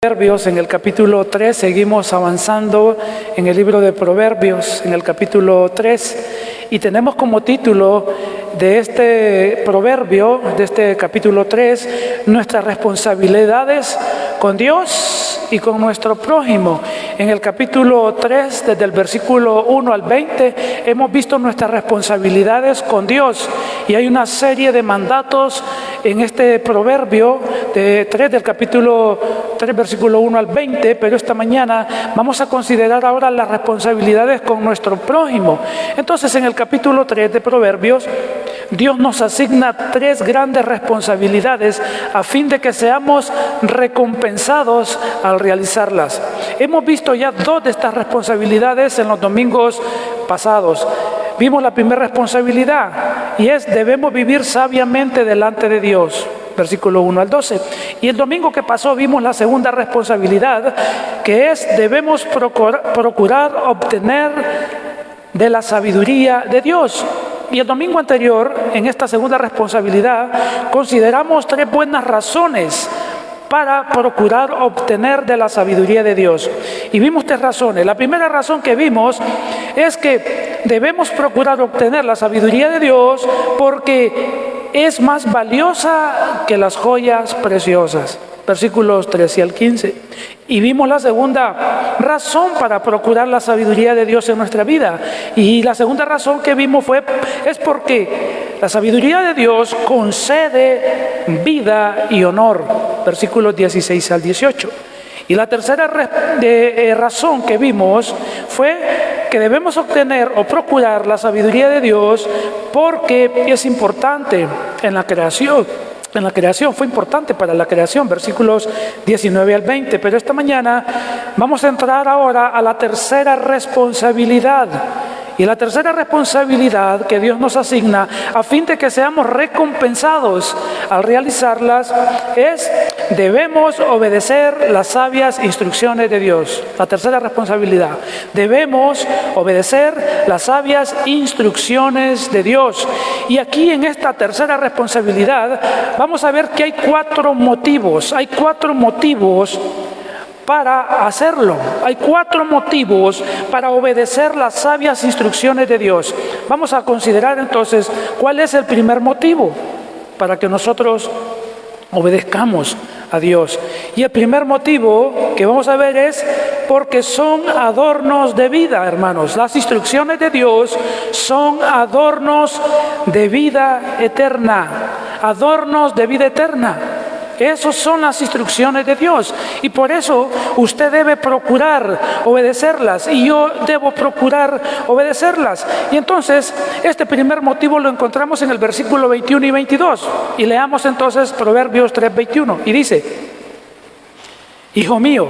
Proverbios, en el capítulo 3, seguimos avanzando en el libro de Proverbios, en el capítulo 3, y tenemos como título de este proverbio, de este capítulo 3, nuestras responsabilidades con Dios y con nuestro prójimo. En el capítulo 3, desde el versículo 1 al 20, hemos visto nuestras responsabilidades con Dios, y hay una serie de mandatos en este proverbio de 3, del capítulo 3, versículo 1 al 20, pero esta mañana vamos a considerar ahora las responsabilidades con nuestro prójimo. Entonces, en el capítulo 3 de Proverbios, Dios nos asigna 3 grandes responsabilidades a fin de que seamos recompensados al realizarlas. Hemos visto ya 2 de estas responsabilidades en los domingos pasados. Vimos la primera responsabilidad, y es: debemos vivir sabiamente delante de Dios, versículo 1 al 12. Y el domingo que pasó vimos la segunda responsabilidad, que es: debemos procurar obtener de la sabiduría de Dios. Y el domingo anterior, en esta segunda responsabilidad, consideramos 3 buenas razones para procurar obtener de la sabiduría de Dios. Y vimos 3 razones. La primera razón que vimos es que debemos procurar obtener la sabiduría de Dios porque es más valiosa que las joyas preciosas. Versículos 13 al 15. Y vimos la segunda razón para procurar la sabiduría de Dios en nuestra vida. Y la segunda razón que vimos es porque la sabiduría de Dios concede vida y honor. Versículos 16 al 18. Y la tercera razón que vimos fue que debemos obtener o procurar la sabiduría de Dios porque es importante en la creación. Fue importante para la creación, versículos 19 al 20. Pero esta mañana vamos a entrar ahora a la tercera responsabilidad. Y la tercera responsabilidad que Dios nos asigna a fin de que seamos recompensados al realizarlas es: debemos obedecer las sabias instrucciones de Dios. La tercera responsabilidad: debemos obedecer las sabias instrucciones de Dios. Y aquí, en esta tercera responsabilidad, vamos a ver que hay 4 motivos. Hay 4 motivos para hacerlo. Hay 4 motivos para obedecer las sabias instrucciones de Dios. Vamos a considerar entonces cuál es el primer motivo para que nosotros obedezcamos a Dios. Y el primer motivo que vamos a ver es porque son adornos de vida, hermanos. Las instrucciones de Dios son adornos de vida eterna. Adornos de vida eterna. Esas son las instrucciones de Dios, y por eso usted debe procurar obedecerlas, y yo debo procurar obedecerlas. Y entonces este primer motivo lo encontramos en el versículo 21 y 22, y leamos entonces Proverbios 3:21, y dice: Hijo mío,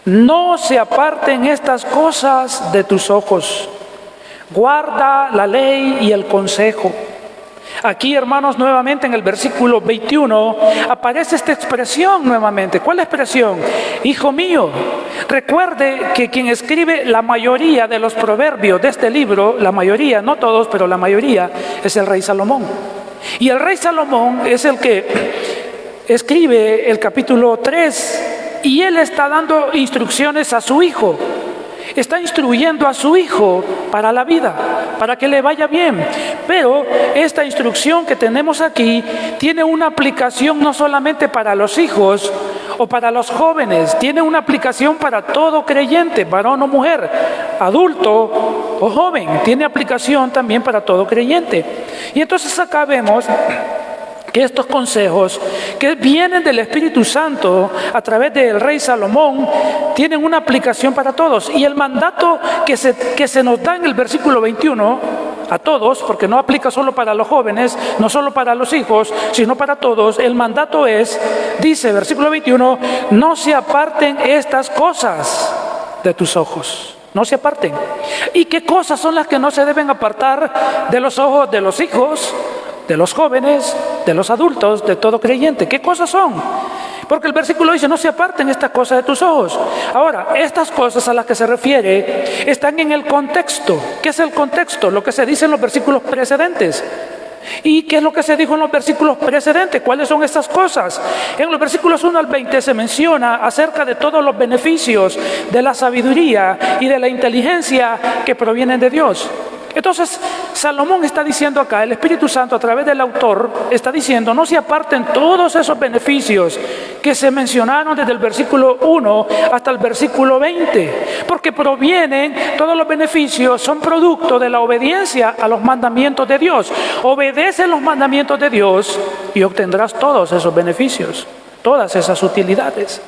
no se aparten estas cosas de tus ojos, guarda la ley y el consejo. Aquí, hermanos, nuevamente en el versículo 21 aparece esta expresión nuevamente. ¿Cuál expresión? Hijo mío. Recuerde que quien escribe la mayoría de los proverbios de este libro, la mayoría, no todos, pero la mayoría, es el rey Salomón. Y el rey Salomón es el que escribe el capítulo 3, y él está dando instrucciones a su hijo. Está instruyendo a su hijo para la vida, para que le vaya bien. Pero esta instrucción que tenemos aquí tiene una aplicación no solamente para los hijos o para los jóvenes, tiene una aplicación para todo creyente, varón o mujer, adulto o joven. Tiene aplicación también para todo creyente. Y entonces acá vemos que estos consejos que vienen del Espíritu Santo a través del rey Salomón tienen una aplicación para todos. Y el mandato que se nos da en el versículo 21 a todos, porque no aplica solo para los jóvenes, no solo para los hijos, sino para todos. El mandato es, dice versículo 21, no se aparten estas cosas de tus ojos. No se aparten. ¿Y qué cosas son las que no se deben apartar de los ojos de los hijos, de los jóvenes, de los adultos, de todo creyente? ¿Qué cosas son? Porque el versículo dice: no se aparten estas cosas de tus ojos. Ahora, estas cosas a las que se refiere están en el contexto. ¿Qué es el contexto? Lo que se dice en los versículos precedentes. ¿Y qué es lo que se dijo en los versículos precedentes? ¿Cuáles son estas cosas? En los versículos 1 al 20 se menciona acerca de todos los beneficios de la sabiduría y de la inteligencia que provienen de Dios. Entonces, Salomón está diciendo acá, el Espíritu Santo a través del autor está diciendo, no se aparten todos esos beneficios que se mencionaron desde el versículo 1 hasta el versículo 20, porque provienen, todos los beneficios son producto de la obediencia a los mandamientos de Dios. Obedece los mandamientos de Dios y obtendrás todos esos beneficios, todas esas utilidades.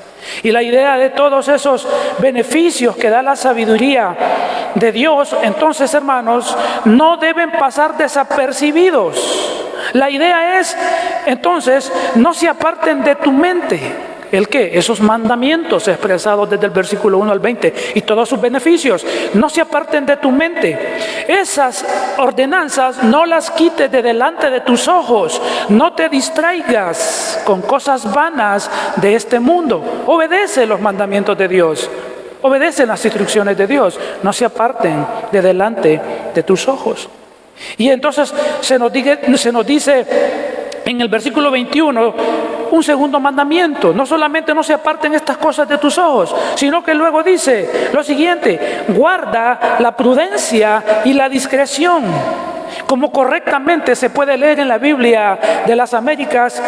Y la idea de todos esos beneficios que da la sabiduría de Dios, entonces, hermanos, no deben pasar desapercibidos. La idea es, entonces, no se aparten de tu mente. ¿El qué? Esos mandamientos expresados desde el versículo 1 al 20 y todos sus beneficios, no se aparten de tu mente. Esas ordenanzas no las quites de delante de tus ojos. No te distraigas con cosas vanas de este mundo. Obedece los mandamientos de Dios. Obedece las instrucciones de Dios. No se aparten de delante de tus ojos. Y entonces se nos dice en el versículo 21 un segundo mandamiento: no solamente no se aparten estas cosas de tus ojos, sino que luego dice lo siguiente: guarda la prudencia y la discreción. Como correctamente se puede leer en la Biblia de las Américas,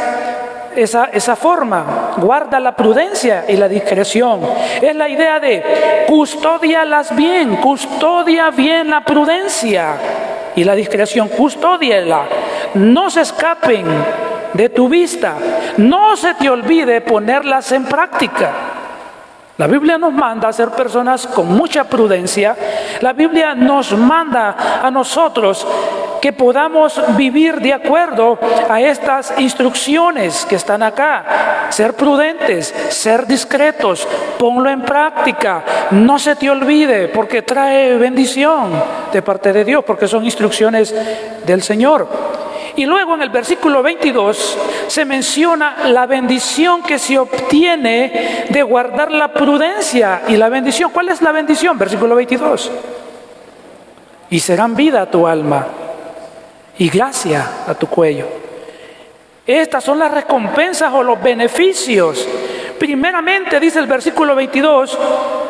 esa forma, guarda la prudencia y la discreción. Es la idea de custódialas bien, custodia bien la prudencia y la discreción, custódiala. No se escapen de tu vista, no se te olvide ponerlas en práctica. La Biblia nos manda a ser personas con mucha prudencia. La Biblia nos manda a nosotros que podamos vivir de acuerdo a estas instrucciones que están acá. Ser prudentes, ser discretos, ponlo en práctica. No se te olvide, porque trae bendición de parte de Dios, porque son instrucciones del Señor. Y luego en el versículo 22 se menciona la bendición que se obtiene de guardar la prudencia y la bendición. ¿Cuál es la bendición? Versículo 22. Y serán vida a tu alma y gracia a tu cuello. Estas son las recompensas o los beneficios. Primeramente, dice el versículo 22,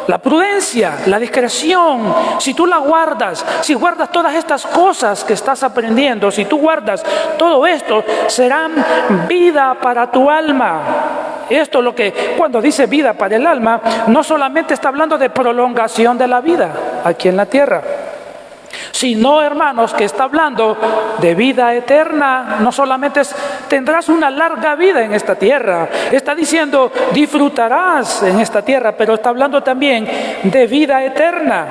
la prudencia, la discreción. Si tú la guardas, si guardas todas estas cosas que estás aprendiendo, si tú guardas todo esto, serán vida para tu alma. Esto es lo que, cuando dice vida para el alma, no solamente está hablando de prolongación de la vida aquí en la tierra, sino, hermanos, que está hablando de vida eterna. No solamente tendrás una larga vida en esta tierra, está diciendo disfrutarás en esta tierra, pero está hablando también de vida eterna.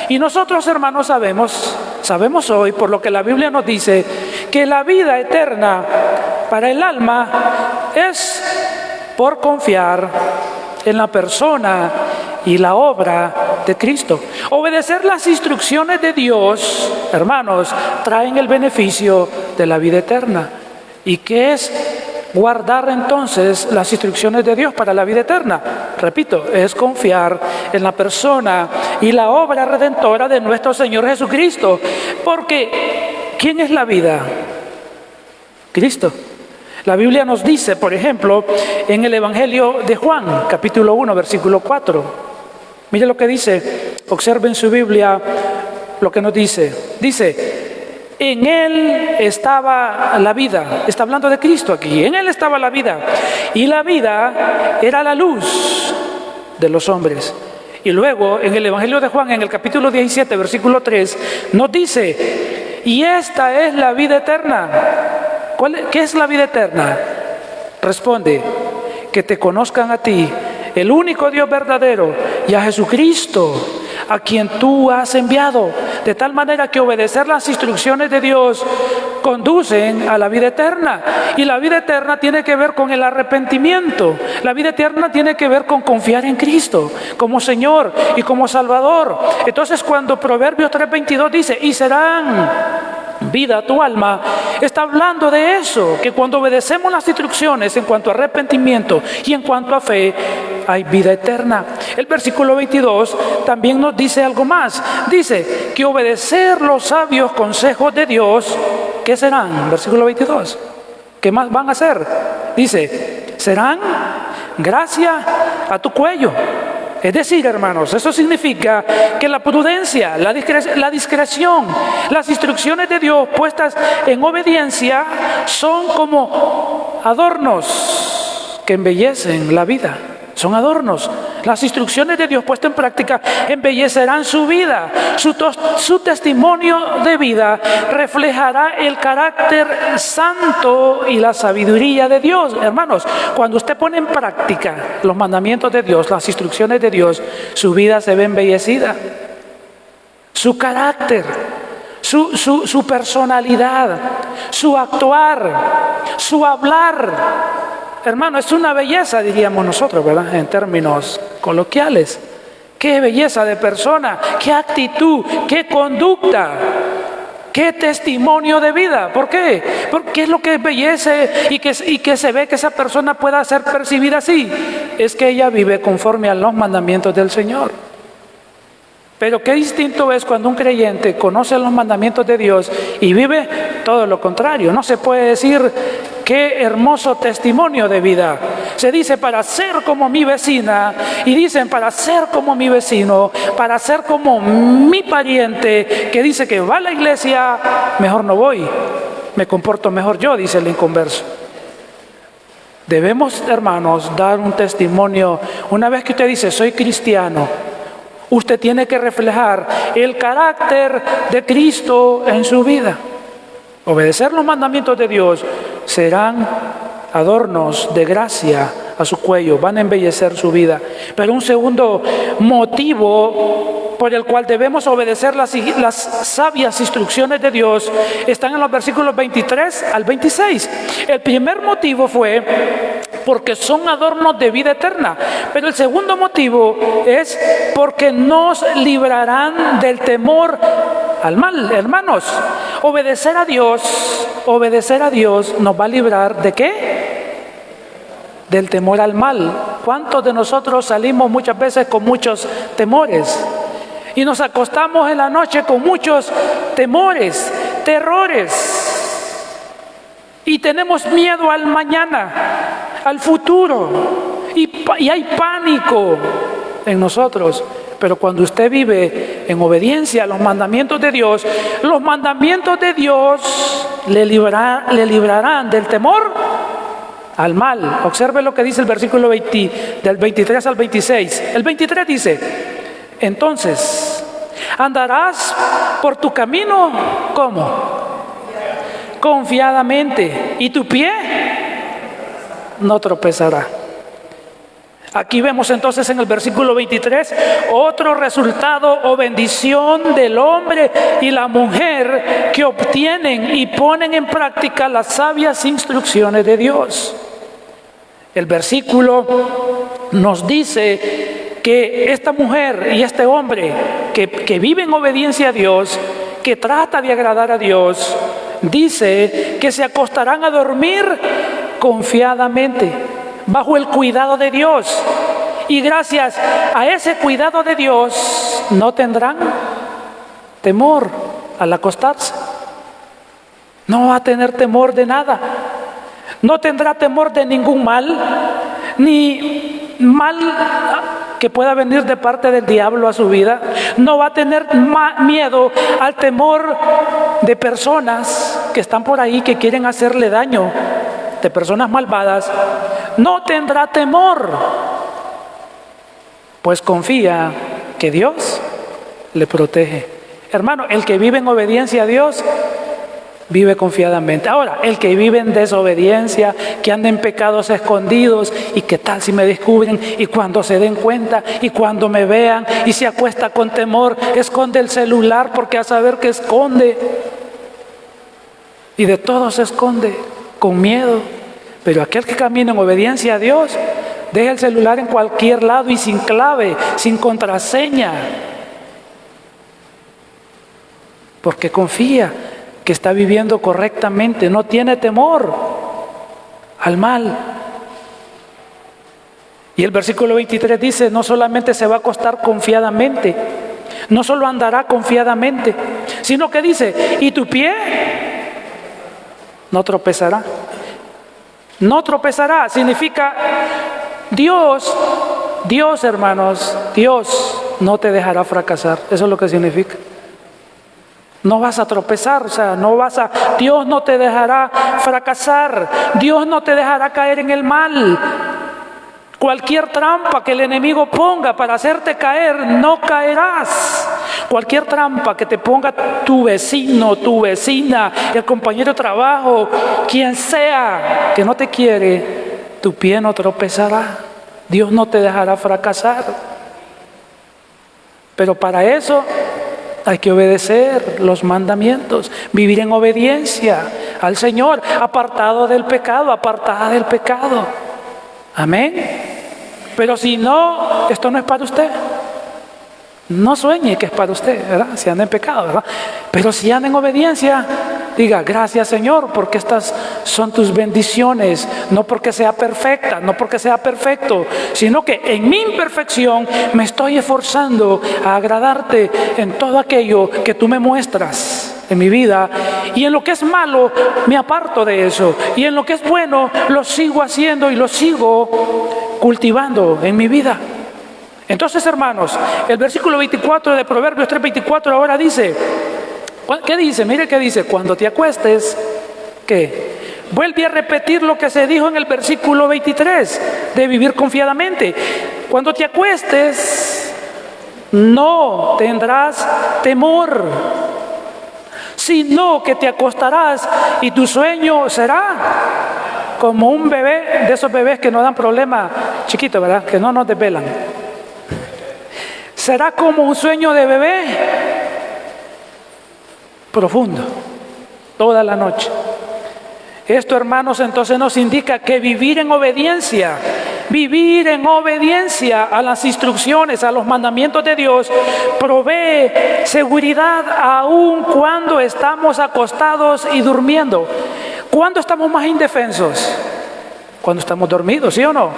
Y nosotros, hermanos, sabemos hoy, por lo que la Biblia nos dice, que la vida eterna para el alma es por confiar en la persona y la obra de Cristo. Obedecer las instrucciones de Dios, hermanos, traen el beneficio de la vida eterna. ¿Y qué es guardar entonces las instrucciones de Dios para la vida eterna? Repito, es confiar en la persona y la obra redentora de nuestro Señor Jesucristo. Porque ¿quién es la vida? Cristo. La Biblia nos dice, por ejemplo, en el Evangelio de Juan, capítulo 1, versículo 4. Mire lo que dice, observen su Biblia lo que nos dice. Dice, en Él estaba la vida. Está hablando de Cristo aquí. En Él estaba la vida. Y la vida era la luz de los hombres. Y luego, en el Evangelio de Juan, en el capítulo 17, versículo 3, nos dice, y esta es la vida eterna. ¿Qué es la vida eterna? Responde, que te conozcan a ti, el único Dios verdadero, y a Jesucristo, a quien tú has enviado. De tal manera que obedecer las instrucciones de Dios conducen a la vida eterna. Y la vida eterna tiene que ver con el arrepentimiento. La vida eterna tiene que ver con confiar en Cristo como Señor y como Salvador. Entonces, cuando Proverbios 3:22 dice, y serán vida a tu alma, está hablando de eso, que cuando obedecemos las instrucciones en cuanto a arrepentimiento y en cuanto a fe, hay vida eterna. El versículo 22 también nos dice algo más. Dice que obedecer los sabios consejos de Dios ¿qué serán? Versículo 22. ¿Qué más van a hacer? Dice, serán gracia a tu cuello. Es decir, hermanos, eso significa que la prudencia, la discreción, las instrucciones de Dios puestas en obediencia son como adornos que embellecen la vida. Son adornos. Las instrucciones de Dios puestas en práctica embellecerán su vida. Su testimonio de vida reflejará el carácter santo y la sabiduría de Dios. Hermanos, cuando usted pone en práctica los mandamientos de Dios, las instrucciones de Dios, su vida se ve embellecida. Su carácter, su personalidad, su actuar, su hablar. Hermano, es una belleza, diríamos nosotros, ¿verdad? En términos coloquiales. Qué belleza de persona, qué actitud, qué conducta, qué testimonio de vida. ¿Por qué? Porque es lo que embellece y que se ve que esa persona pueda ser percibida así. Es que ella vive conforme a los mandamientos del Señor. Pero qué distinto es cuando un creyente conoce los mandamientos de Dios y vive todo lo contrario. No se puede decir qué hermoso testimonio de vida. Se dice para ser como mi vecina y dicen para ser como mi vecino, para ser como mi pariente que dice que va a la iglesia, mejor no voy, me comporto mejor yo, dice el inconverso. Debemos, hermanos, dar un testimonio. Una vez que usted dice soy cristiano, usted tiene que reflejar el carácter de Cristo en su vida. Obedecer los mandamientos de Dios serán adornos de gracia a su cuello, van a embellecer su vida. Pero un segundo motivo por el cual debemos obedecer las sabias instrucciones de Dios están en los versículos 23 al 26. El primer motivo fue porque son adornos de vida eterna. Pero el segundo motivo es porque nos librarán del temor al mal. Hermanos, obedecer a Dios nos va a librar ¿de qué? Del temor al mal. ¿Cuántos de nosotros salimos muchas veces con muchos temores? Y nos acostamos en la noche con muchos temores, terrores. Y tenemos miedo al mañana, al futuro. Y hay pánico en nosotros. Pero cuando usted vive en obediencia a los mandamientos de Dios, los mandamientos de Dios le librarán del temor al mal. Observe lo que dice el versículo 20, del 23 al 26. El 23 dice, entonces, andarás por tu camino, ¿cómo? Confiadamente, y tu pie no tropezará. Aquí vemos entonces en el versículo 23 otro resultado o bendición del hombre y la mujer que obtienen y ponen en práctica las sabias instrucciones de Dios. El versículo nos dice que esta mujer y este hombre que vive en obediencia a Dios, que trata de agradar a Dios, dice que se acostarán a dormir confiadamente, bajo el cuidado de Dios. Y gracias a ese cuidado de Dios no tendrán temor al acostarse. No va a tener temor de nada. No tendrá temor de ningún mal, ni mal que pueda venir de parte del diablo a su vida. No va a tener miedo al temor de personas que están por ahí que quieren hacerle daño, de personas malvadas. No tendrá temor, pues confía que Dios le protege. Hermano, el que vive en obediencia a Dios vive confiadamente. Ahora, el que vive en desobediencia, que anda en pecados escondidos, y qué tal si me descubren, y cuando se den cuenta, y cuando me vean, y se acuesta con temor, esconde el celular porque a saber que esconde, y de todo se esconde con miedo. Pero aquel que camina en obediencia a Dios, deja el celular en cualquier lado y sin clave, sin contraseña, porque confía que está viviendo correctamente, no tiene temor al mal. Y el versículo 23 dice, no solamente se va a acostar confiadamente, no solo andará confiadamente, sino que dice, y tu pie no tropezará. No tropezará significa Dios, hermanos, Dios no te dejará fracasar. Eso es lo que significa. No vas a tropezar, o sea, Dios no te dejará fracasar. Dios no te dejará caer en el mal. Cualquier trampa que el enemigo ponga para hacerte caer, no caerás. Cualquier trampa que te ponga tu vecino, tu vecina, el compañero de trabajo, quien sea que no te quiere, tu pie no tropezará. Dios no te dejará fracasar. Pero para eso hay que obedecer los mandamientos, vivir en obediencia al Señor, apartado del pecado, apartada del pecado. Amén. Pero si no, esto no es para usted. No sueñe que es para usted, ¿verdad? Si anda en pecado, ¿verdad? Pero si anda en obediencia, diga, gracias Señor, porque estas son tus bendiciones. No porque sea perfecta, no porque sea perfecto, sino que en mi imperfección me estoy esforzando a agradarte en todo aquello que tú me muestras en mi vida, y en lo que es malo me aparto de eso, y en lo que es bueno lo sigo haciendo y lo sigo cultivando en mi vida. Entonces, hermanos, el versículo 24 de Proverbios 3:24 ahora dice, ¿qué dice? Mire qué dice: cuando te acuestes, ¿qué? Vuelve a repetir lo que se dijo en el versículo 23 de vivir confiadamente. Cuando te acuestes, no tendrás temor, sino que te acostarás y tu sueño será como un bebé, de esos bebés que no dan problema, chiquito, ¿verdad? Que no nos desvelan. Será como un sueño de bebé, profundo, toda la noche. Esto, hermanos, entonces nos indica que vivir en obediencia a las instrucciones, a los mandamientos de Dios, provee seguridad aun cuando estamos acostados y durmiendo. ¿Cuándo estamos más indefensos? Cuando estamos dormidos, ¿sí o no?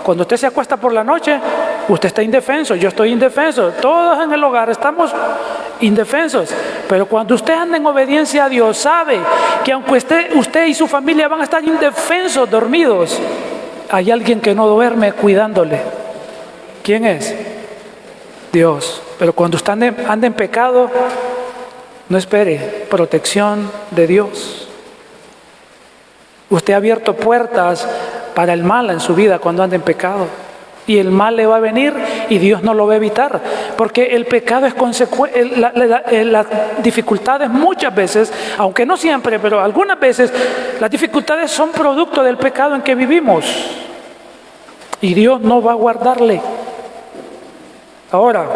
Cuando usted se acuesta por la noche, usted está indefenso, yo estoy indefenso, todos en el hogar estamos indefensos. Pero cuando usted anda en obediencia a Dios, sabe que aunque usted y su familia van a estar indefensos, dormidos, hay alguien que no duerme cuidándole. ¿Quién es? Dios. Pero cuando usted anda en pecado, no espere protección de Dios. Usted ha abierto puertas para el mal en su vida cuando anda en pecado, y el mal le va a venir y Dios no lo va a evitar, porque el pecado es las dificultades muchas veces, aunque no siempre, pero algunas veces las dificultades son producto del pecado en que vivimos, y Dios no va a guardarle. Ahora,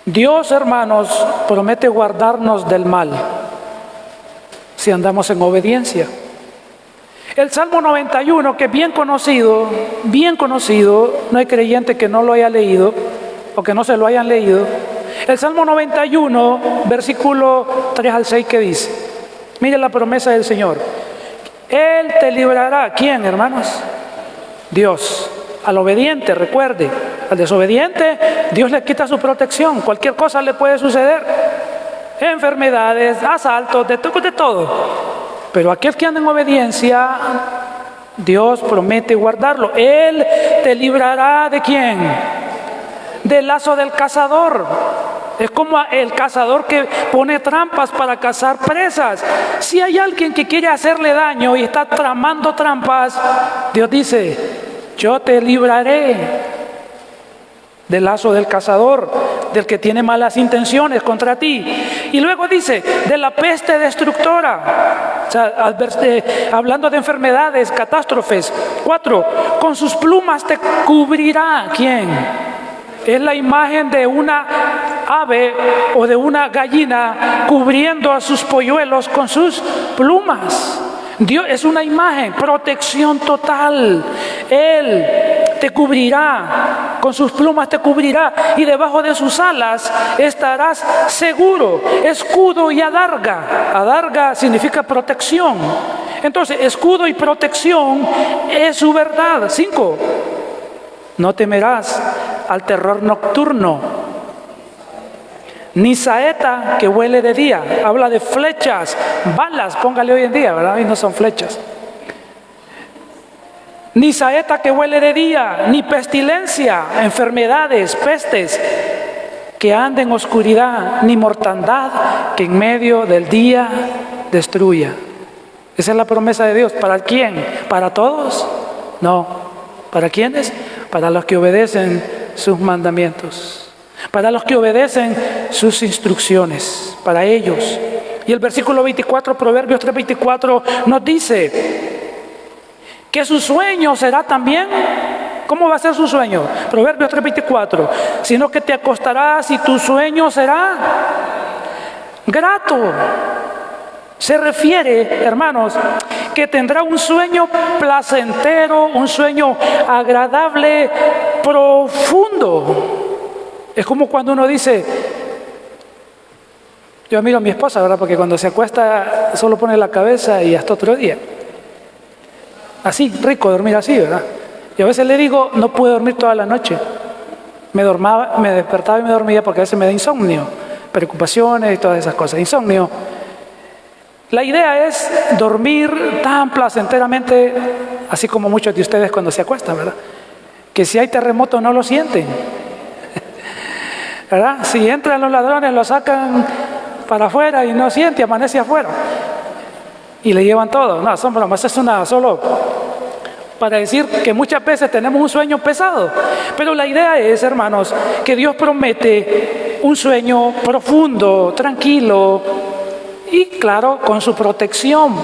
Dios, hermanos, promete guardarnos del mal si andamos en obediencia. El Salmo 91, que es bien conocido, no hay creyente que no lo haya leído o que no se lo hayan leído. El Salmo 91, versículo 3 al 6, ¿qué dice? Mire la promesa del Señor. Él te librará. ¿Quién, hermanos? Dios. Al obediente, recuerde. Al desobediente, Dios le quita su protección. Cualquier cosa le puede suceder. Enfermedades, asaltos, de todo. Pero aquel que anda en obediencia, Dios promete guardarlo. Él te librará ¿de quién? Del lazo del cazador. Es como el cazador que pone trampas para cazar presas. Si hay alguien que quiere hacerle daño y está tramando trampas, Dios dice, yo te libraré del lazo del cazador, del que tiene malas intenciones contra ti. Y luego dice, de la peste destructora. O sea, hablando de enfermedades, catástrofes. 4, con sus plumas te cubrirá. ¿Quién? Es la imagen de una ave o de una gallina cubriendo a sus polluelos con sus plumas. Dios es una imagen, protección total. Él te cubrirá, con sus plumas te cubrirá, y debajo de sus alas estarás seguro. Escudo y adarga. Adarga significa protección. Entonces, escudo y protección es su verdad. 5, no temerás al terror nocturno, ni saeta que huele de día. Habla de flechas, balas, póngale hoy en día, ¿verdad? Y no son flechas. Ni saeta que huele de día, ni pestilencia, enfermedades, pestes, que ande en oscuridad, ni mortandad que en medio del día destruya. Esa es la promesa de Dios. ¿Para quién? ¿Para todos? No. ¿Para quiénes? Para los que obedecen sus mandamientos, para los que obedecen sus instrucciones, para ellos. Y el versículo 24, Proverbios 3:24, nos dice que su sueño será también. ¿Cómo va a ser su sueño? Proverbios 3:24, sino que te acostarás y tu sueño será grato. Se refiere, hermanos, que tendrá un sueño placentero, un sueño agradable, profundo. Es como cuando uno dice, yo miro a mi esposa, ¿verdad? Porque cuando se acuesta solo pone la cabeza y hasta otro día. Así, rico dormir así, ¿verdad? Y a veces le digo, no pude dormir toda la noche. Me despertaba y me dormía porque a veces me da insomnio, preocupaciones y todas esas cosas, insomnio. La idea es dormir tan placenteramente, así como muchos de ustedes cuando se acuestan, ¿verdad? Que si hay terremoto no lo sienten, ¿verdad? Si entran los ladrones, lo sacan para afuera y no siente, amanece afuera. Y le llevan todo. No, son bromas, es solo para decir que muchas veces tenemos un sueño pesado. Pero la idea es, hermanos, que Dios promete un sueño profundo, tranquilo, y claro, con su protección,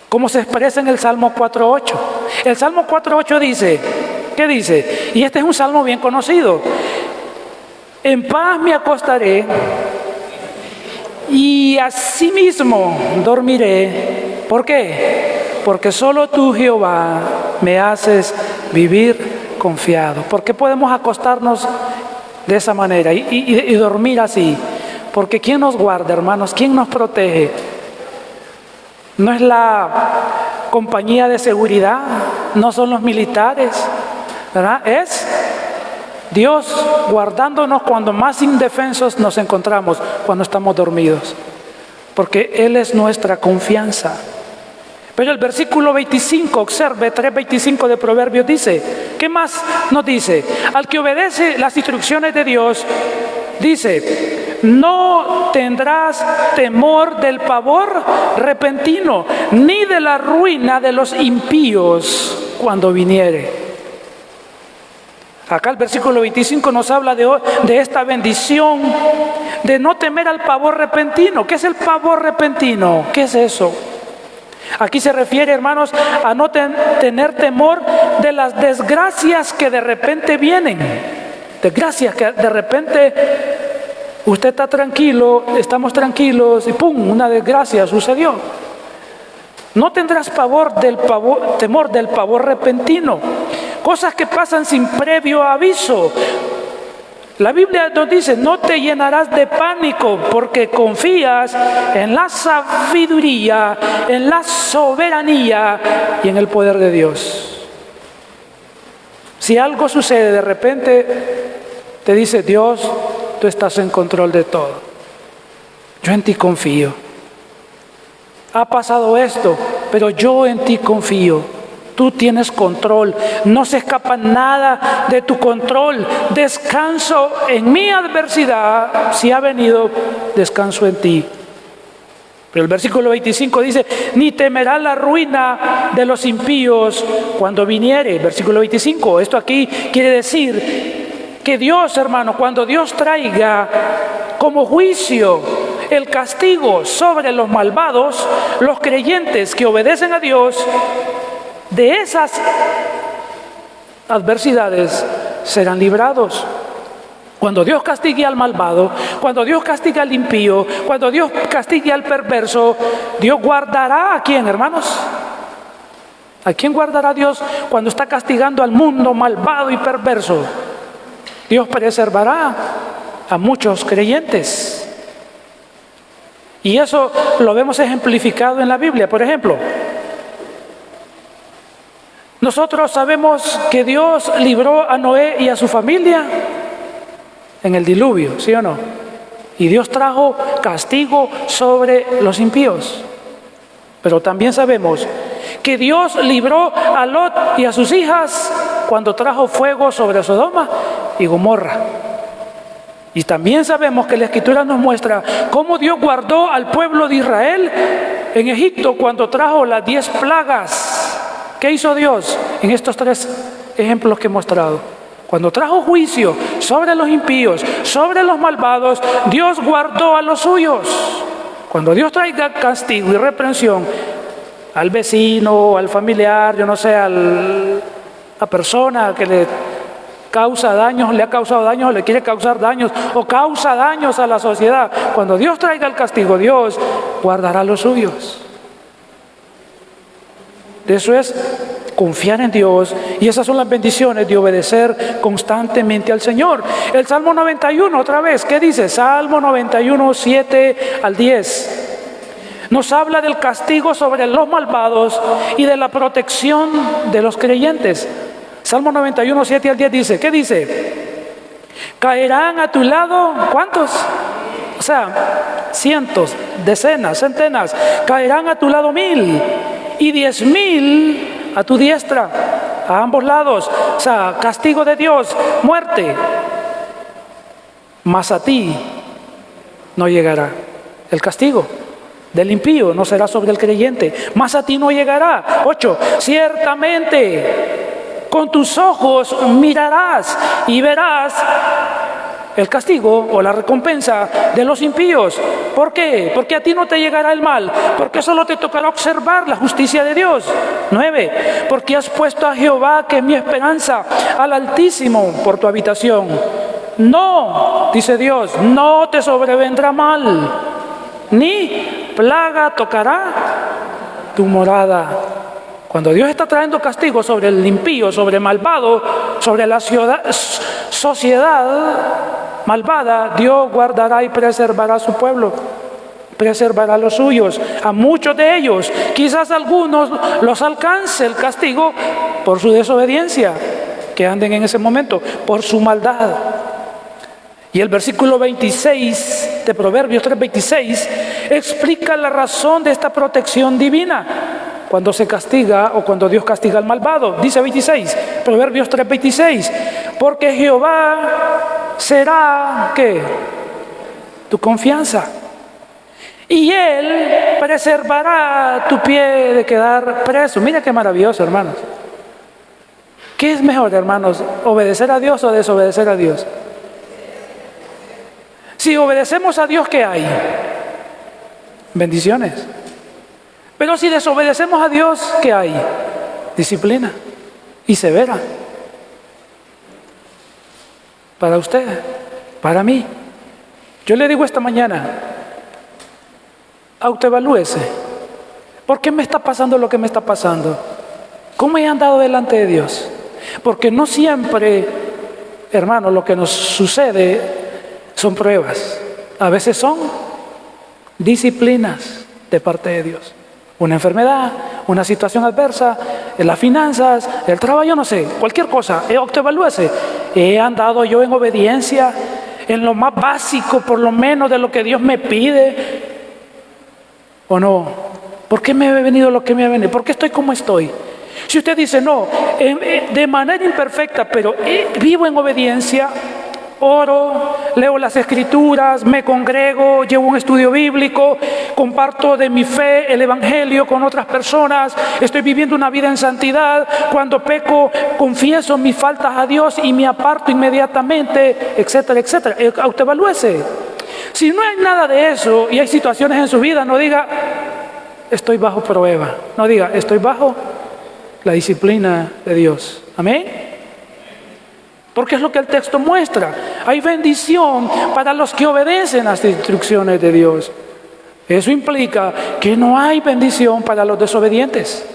como se expresa en el Salmo 4:8. El Salmo 4:8 dice, ¿qué dice? Y este es un salmo bien conocido. En paz me acostaré y asimismo dormiré. ¿Por qué? Porque solo tú, Jehová, me haces vivir confiado. ¿Por qué podemos acostarnos de esa manera y dormir así? Porque ¿quién nos guarda, hermanos? ¿Quién nos protege? No es la compañía de seguridad, no son los militares, ¿verdad? Es Dios guardándonos cuando más indefensos nos encontramos, cuando estamos dormidos. Porque Él es nuestra confianza. Pero el versículo 25, observe, 3:25 de Proverbios dice, ¿qué más nos dice? Al que obedece las instrucciones de Dios, dice, no tendrás temor del pavor repentino, ni de la ruina de los impíos cuando viniere. Acá el versículo 25 nos habla de esta bendición, de no temer al pavor repentino. ¿Qué es el pavor repentino? ¿Qué es eso? Aquí se refiere, hermanos, a no tener temor de las desgracias que de repente vienen. Desgracias que de repente usted está tranquilo, estamos tranquilos y ¡pum! Una desgracia sucedió. No tendrás temor del pavor repentino. Cosas que pasan sin previo aviso. La Biblia nos dice, no te llenarás de pánico porque confías en la sabiduría, en la soberanía y en el poder de Dios. Si algo sucede de repente, te dice Dios, tú estás en control de todo. Yo en ti confío. Ha pasado esto, pero yo en ti confío. Tú tienes control, no se escapa nada de tu control. Descanso en mi adversidad, si ha venido, descanso en ti. Pero el versículo 25 dice, ni temerá la ruina de los impíos cuando viniere. Versículo 25, esto aquí quiere decir que Dios, hermano, cuando Dios traiga como juicio el castigo sobre los malvados, los creyentes que obedecen a Dios, de esas adversidades serán librados. Cuando Dios castigue al malvado, cuando Dios castigue al impío, cuando Dios castigue al perverso, Dios guardará ¿a quién, hermanos? ¿A quién guardará Dios cuando está castigando al mundo malvado y perverso? Dios preservará a muchos creyentes. Y eso lo vemos ejemplificado en la Biblia. Por ejemplo, nosotros sabemos que Dios libró a Noé y a su familia en el diluvio, ¿sí o no? Y Dios trajo castigo sobre los impíos. Pero también sabemos que Dios libró a Lot y a sus hijas cuando trajo fuego sobre Sodoma y Gomorra. Y también sabemos que la Escritura nos muestra cómo Dios guardó al pueblo de Israel en Egipto cuando trajo las 10 plagas. ¿Qué hizo Dios en estos 3 ejemplos que he mostrado? Cuando trajo juicio sobre los impíos, sobre los malvados, Dios guardó a los suyos. Cuando Dios traiga castigo y reprensión al vecino, al familiar, yo no sé, a la persona que le causa daños, le ha causado daños o le quiere causar daños o causa daños a la sociedad, cuando Dios traiga el castigo, Dios guardará a los suyos. Eso es confiar en Dios, y esas son las bendiciones de obedecer constantemente al Señor. El Salmo 91, otra vez, ¿qué dice? Salmo 91, 7 al 10. Nos habla del castigo sobre los malvados y de la protección de los creyentes. Salmo 91, 7 al 10 dice, ¿qué dice? Caerán a tu lado, ¿cuántos? O sea, cientos, decenas, centenas. Caerán a tu lado 1000 y 10,000 a tu diestra, a ambos lados. O sea, castigo de Dios, muerte. Mas a ti no llegará el castigo del impío, no será sobre el creyente. Mas a ti no llegará. 8. Ciertamente con tus ojos mirarás y verás el castigo o la recompensa de los impíos. ¿Por qué? Porque a ti no te llegará el mal, porque solo te tocará observar la justicia de Dios. 9. Porque has puesto a Jehová, que es mi esperanza, al Altísimo por tu habitación. No, dice Dios, no te sobrevendrá mal, ni plaga tocará tu morada. Cuando Dios está trayendo castigo sobre el impío, sobre el malvado, sobre la sociedad malvada, Dios guardará y preservará a su pueblo, preservará a los suyos. A muchos de ellos, quizás algunos los alcance el castigo por su desobediencia, que anden en ese momento, por su maldad. Y el versículo 26 de Proverbios 3:26 explica la razón de esta protección divina cuando se castiga o cuando Dios castiga al malvado. Dice 26, Proverbios 3:26, porque Jehová será, ¿qué? Tu confianza, y Él preservará tu pie de quedar preso. Mira qué maravilloso, hermanos. ¿Qué es mejor, hermanos? ¿Obedecer a Dios o desobedecer a Dios? Si obedecemos a Dios, ¿qué hay? Bendiciones. Pero si desobedecemos a Dios, ¿qué hay? Disciplina y severa. Para usted, para mí. Yo le digo esta mañana, autoevalúese. ¿Por qué me está pasando lo que me está pasando? ¿Cómo he andado delante de Dios? Porque no siempre, hermano, lo que nos sucede son pruebas. A veces son disciplinas de parte de Dios. Una enfermedad, una situación adversa, en las finanzas, el trabajo, yo no sé, cualquier cosa. Autoevalúese. ¿He andado yo en obediencia, en lo más básico, por lo menos de lo que Dios me pide? ¿O no? ¿Por qué me ha venido lo que me ha venido? ¿Por qué estoy como estoy? Si usted dice, no, de manera imperfecta, pero vivo en obediencia, oro, leo las Escrituras, me congrego, llevo un estudio bíblico, comparto de mi fe el Evangelio con otras personas, estoy viviendo una vida en santidad, cuando peco confieso mis faltas a Dios y me aparto inmediatamente, etcétera, etcétera. Autoevalúese. Si no hay nada de eso y hay situaciones en su vida, no diga, estoy bajo prueba. No diga, estoy bajo la disciplina de Dios. Amén. Porque es lo que el texto muestra. Hay bendición para los que obedecen las instrucciones de Dios. Eso implica que no hay bendición para los desobedientes.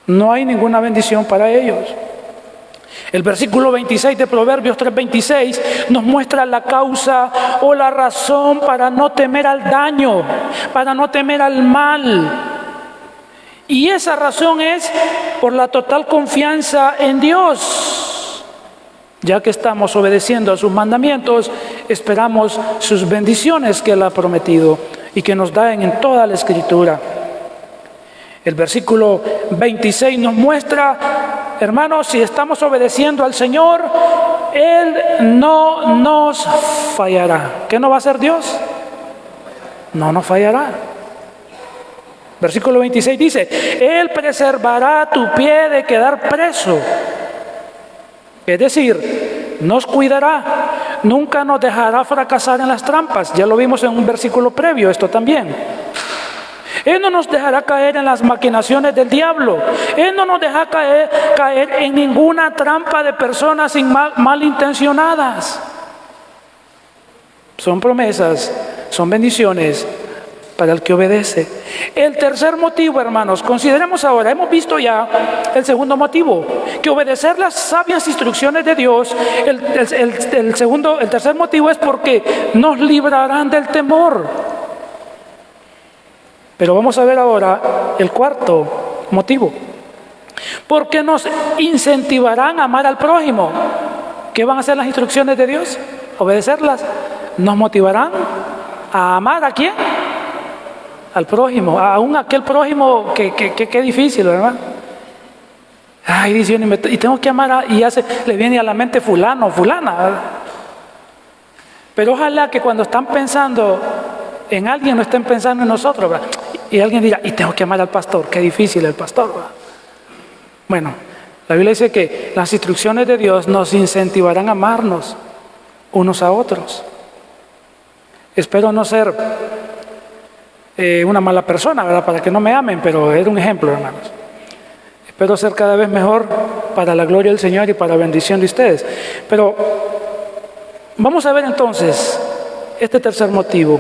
No hay ninguna bendición para ellos. El versículo 26 de Proverbios 3:26 nos muestra la causa o la razón para no temer al daño, para no temer al mal. Y esa razón es por la total confianza en Dios. Ya que estamos obedeciendo a sus mandamientos, esperamos sus bendiciones que Él ha prometido y que nos da en toda la Escritura. El versículo 26 nos muestra, hermanos, si estamos obedeciendo al Señor, Él no nos fallará. ¿Qué no va a hacer Dios? No nos fallará. Versículo 26 dice, Él preservará tu pie de quedar preso. Es decir, nos cuidará, nunca nos dejará fracasar en las trampas. Ya lo vimos en un versículo previo, esto también. Él no nos dejará caer en las maquinaciones del diablo. Él no nos dejará caer en ninguna trampa de personas malintencionadas. Son promesas, son bendiciones para el que obedece. El tercer motivo, hermanos, consideremos ahora, hemos visto ya el segundo motivo, que obedecer las sabias instrucciones de Dios. El tercer motivo es porque nos librarán del temor. Pero vamos a ver ahora el cuarto motivo, porque nos incentivarán a amar al prójimo. ¿Qué van a hacer las instrucciones de Dios? Obedecerlas. Nos motivarán a amar ¿a quién? Al prójimo, aún aquel prójimo que difícil, ¿verdad? Ay, dice, y tengo que amar le viene a la mente fulano, fulana, ¿verdad? Pero ojalá que cuando están pensando en alguien no estén pensando en nosotros, ¿verdad? Y alguien diga, y tengo que amar al pastor, qué difícil el pastor, ¿verdad? Bueno, la Biblia dice que las instrucciones de Dios nos incentivarán a amarnos unos a otros. Espero no ser una mala persona, ¿verdad? Para que no me amen, pero era un ejemplo, hermanos. Espero ser cada vez mejor para la gloria del Señor y para la bendición de ustedes. Pero vamos a ver entonces este tercer motivo.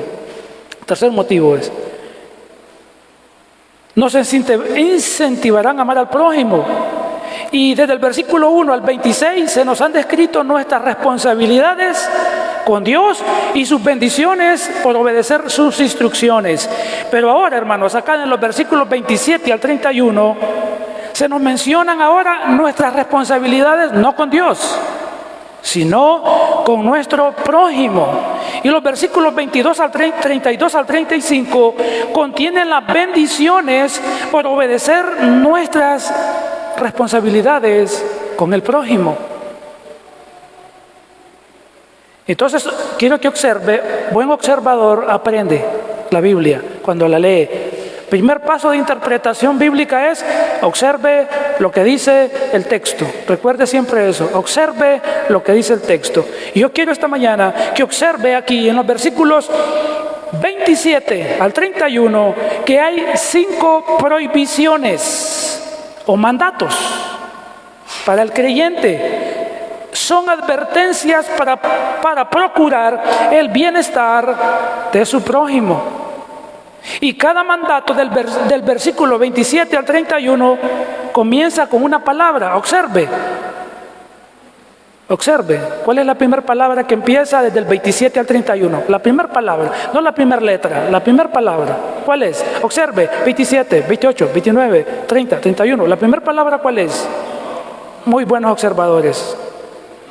El tercer motivo es, nos incentivarán a amar al prójimo. Y desde el versículo 1 al 26 se nos han descrito nuestras responsabilidades con Dios y sus bendiciones por obedecer sus instrucciones. Pero ahora, hermanos, acá en los versículos 27 al 31 se nos mencionan ahora nuestras responsabilidades no con Dios, sino con nuestro prójimo. Y los versículos 32 al 35 contienen las bendiciones por obedecer nuestras responsabilidades con el prójimo. Entonces, quiero que observe, buen observador aprende la Biblia cuando la lee. Primer paso de interpretación bíblica es, observe lo que dice el texto. Recuerde siempre eso, observe lo que dice el texto. Y yo quiero esta mañana que observe aquí en los versículos 27 al 31 que hay 5 prohibiciones o mandatos para el creyente. Son advertencias para procurar el bienestar de su prójimo. Y cada mandato del versículo 27 al 31 comienza con una palabra. Observe, ¿cuál es la primera palabra que empieza desde el 27 al 31? La primera palabra, no la primera letra, la primera palabra. ¿Cuál es? Observe, 27, 28, 29, 30, 31. ¿La primera palabra cuál es? Muy buenos observadores.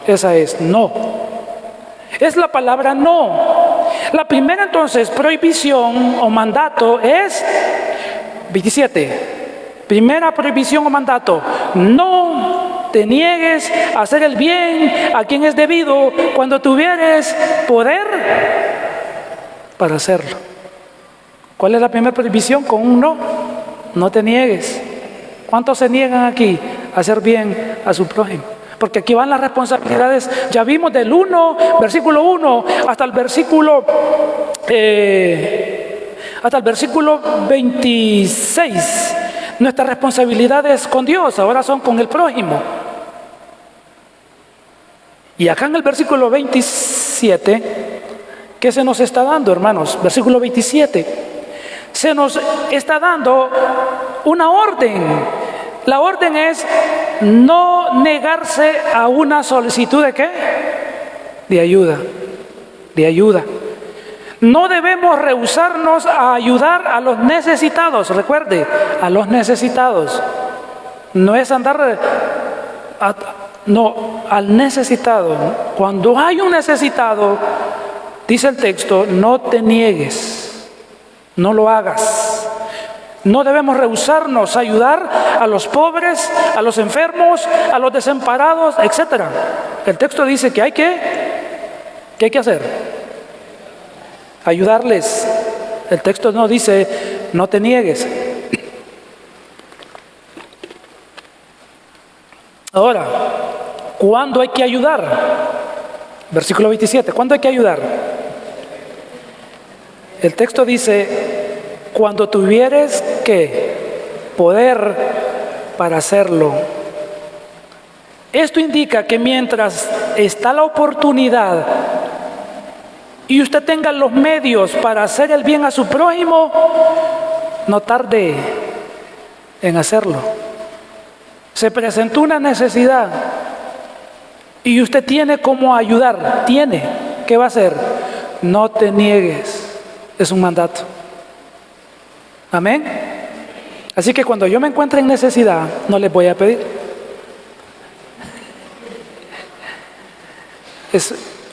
Esa es no. Es la palabra no. La primera entonces prohibición o mandato es 27. Primera prohibición o mandato: no te niegues a hacer el bien a quien es debido cuando tuvieres poder para hacerlo. ¿Cuál es la primera prohibición con un no? No te niegues. ¿Cuántos se niegan aquí a hacer bien a su prójimo? Porque aquí van las responsabilidades. Ya vimos del 1, versículo 1 hasta el versículo 26. Nuestras responsabilidades con Dios ahora son con el prójimo. Y acá en el versículo 27, ¿qué se nos está dando, hermanos? Versículo 27. Se nos está dando una orden. La orden es no negarse a una solicitud ¿de qué? De ayuda. No debemos rehusarnos a ayudar a los necesitados. Recuerde, a los necesitados. No es andar al necesitado. Cuando hay un necesitado, dice el texto, no te niegues, no lo hagas. No debemos rehusarnos a ayudar a los pobres, a los enfermos, a los desamparados, etc. El texto dice que ¿qué hay que hacer? Ayudarles. El texto no dice, no te niegues. Ahora, ¿cuándo hay que ayudar? Versículo 27, ¿cuándo hay que ayudar? El texto dice, cuando tuvieres poder para hacerlo. Esto indica que mientras está la oportunidad y usted tenga los medios para hacer el bien a su prójimo, no tarde en hacerlo. Se presentó una necesidad y usted tiene cómo ayudar. ¿Qué va a hacer? No te niegues. Es un mandato. Amén. Así que cuando yo me encuentre en necesidad, no les voy a pedir.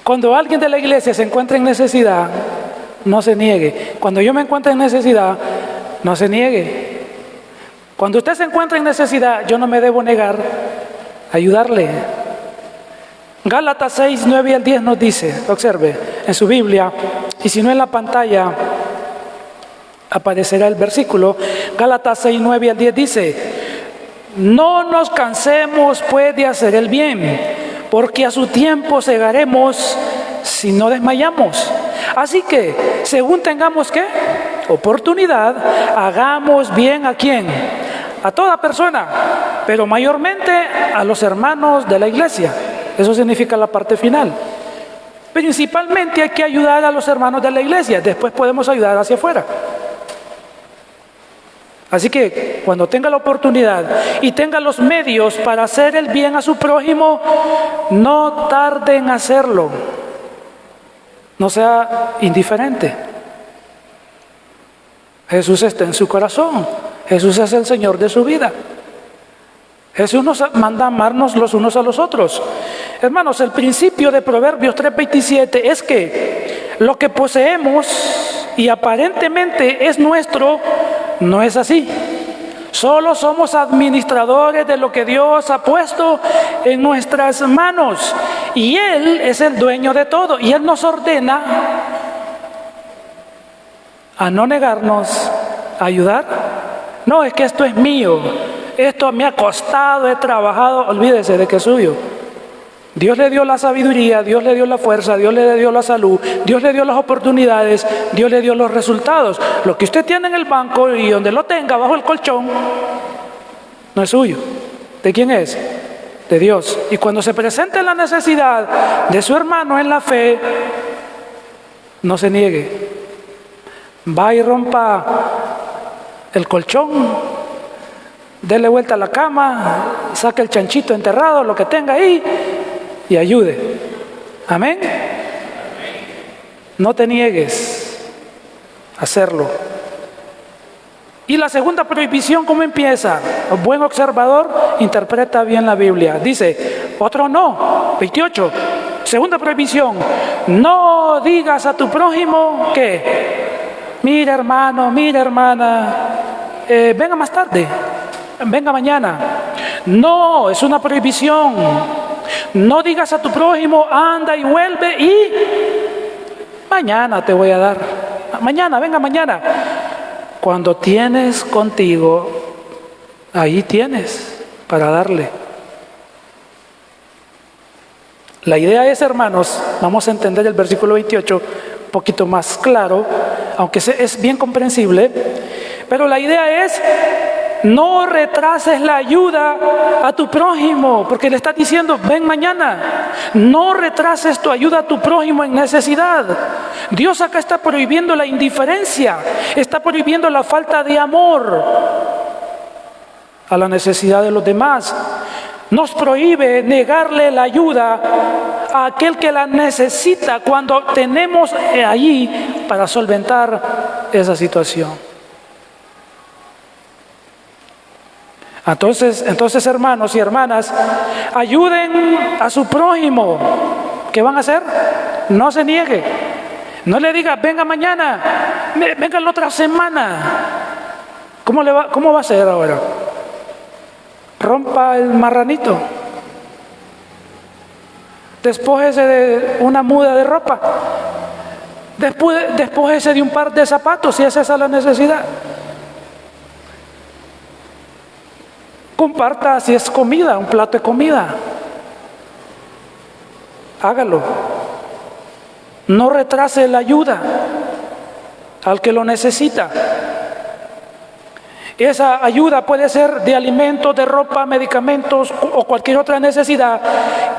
Cuando alguien de la iglesia se encuentra en necesidad, no se niegue. Cuando yo me encuentre en necesidad, no se niegue. Cuando usted se encuentra en necesidad, yo no me debo negar a ayudarle. Gálatas 6, 9 al 10 nos dice, observe en su Biblia, y si no en la pantalla aparecerá el versículo. Gálatas 6, 9 al 10 dice, no nos cansemos pues de hacer el bien, porque a su tiempo segaremos si no desmayamos. Así que, según tengamos oportunidad, hagamos bien ¿a quién? A toda persona, pero mayormente a los hermanos de la iglesia. Eso significa la parte final. Principalmente hay que ayudar a los hermanos de la iglesia, después podemos ayudar hacia afuera. Así que cuando tenga la oportunidad y tenga los medios para hacer el bien a su prójimo, no tarde en hacerlo. No sea indiferente. Jesús está en su corazón. Jesús es el Señor de su vida. Jesús nos manda a amarnos los unos a los otros. Hermanos, el principio de Proverbios 3:27 es que lo que poseemos y aparentemente es nuestro, no es así. Solo somos administradores de lo que Dios ha puesto en nuestras manos. Y Él es el dueño de todo. Y Él nos ordena a no negarnos a ayudar. No, es que esto es mío. Esto me ha costado, he trabajado. Olvídese de que es suyo. Dios le dio la sabiduría, Dios le dio la fuerza, Dios le dio la salud, Dios le dio las oportunidades, Dios le dio los resultados. Lo que usted tiene en el banco y donde lo tenga bajo el colchón, no es suyo. ¿De quién es? De Dios. Y cuando se presente la necesidad de su hermano en la fe, no se niegue. Va y rompa el colchón, dele vuelta a la cama, saque el chanchito enterrado, lo que tenga ahí, y ayude. Amén. No te niegues a hacerlo. Y la segunda prohibición, ¿cómo empieza? Un buen observador interpreta bien la Biblia. Dice, otro no. 28. Segunda prohibición, no digas a tu prójimo que, mira hermano, mira hermana, venga más tarde, venga mañana. No, es una prohibición. No digas a tu prójimo, anda y vuelve y mañana te voy a dar. Mañana, venga mañana. Cuando tienes contigo, ahí tienes para darle. La idea es, hermanos, vamos a entender el versículo 28 un poquito más claro, aunque es bien comprensible, pero la idea es, no retrases la ayuda a tu prójimo, porque le estás diciendo, ven mañana. No retrases tu ayuda a tu prójimo en necesidad. Dios acá está prohibiendo la indiferencia, está prohibiendo la falta de amor a la necesidad de los demás. Nos prohíbe negarle la ayuda a aquel que la necesita cuando tenemos allí para solventar esa situación. Entonces, hermanos y hermanas, ayuden a su prójimo. ¿Qué van a hacer? No se niegue. No le diga, venga mañana, venga la otra semana. ¿Cómo va a ser ahora? Rompa el marranito. Despójese de una muda de ropa. Despójese de un par de zapatos, si es esa la necesidad. Comparta, si es comida, un plato de comida. Hágalo. No retrase la ayuda al que lo necesita. Esa ayuda puede ser de alimentos, de ropa, medicamentos o cualquier otra necesidad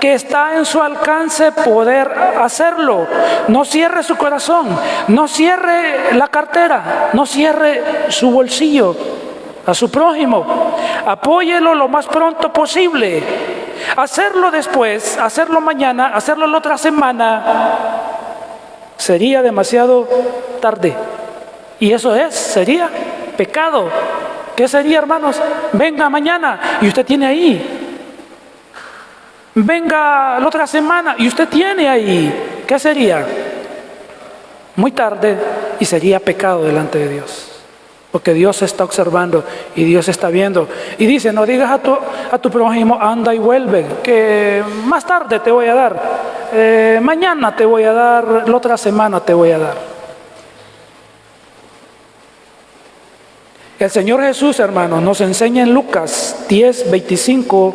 que está en su alcance poder hacerlo. No cierre su corazón, no cierre la cartera, no cierre su bolsillo a su prójimo. Apóyelo lo más pronto posible. Hacerlo después, hacerlo mañana, hacerlo la otra semana, sería demasiado tarde. Y eso sería pecado. ¿Qué sería, hermanos? Venga mañana y usted tiene ahí. Venga la otra semana y usted tiene ahí. ¿Qué sería? Muy tarde y sería pecado delante de Dios. Porque Dios está observando y Dios está viendo. Y dice, no digas a tu prójimo, anda y vuelve, que más tarde te voy a dar. Mañana te voy a dar, la otra semana te voy a dar. El Señor Jesús, hermanos, nos enseña en Lucas 10, 25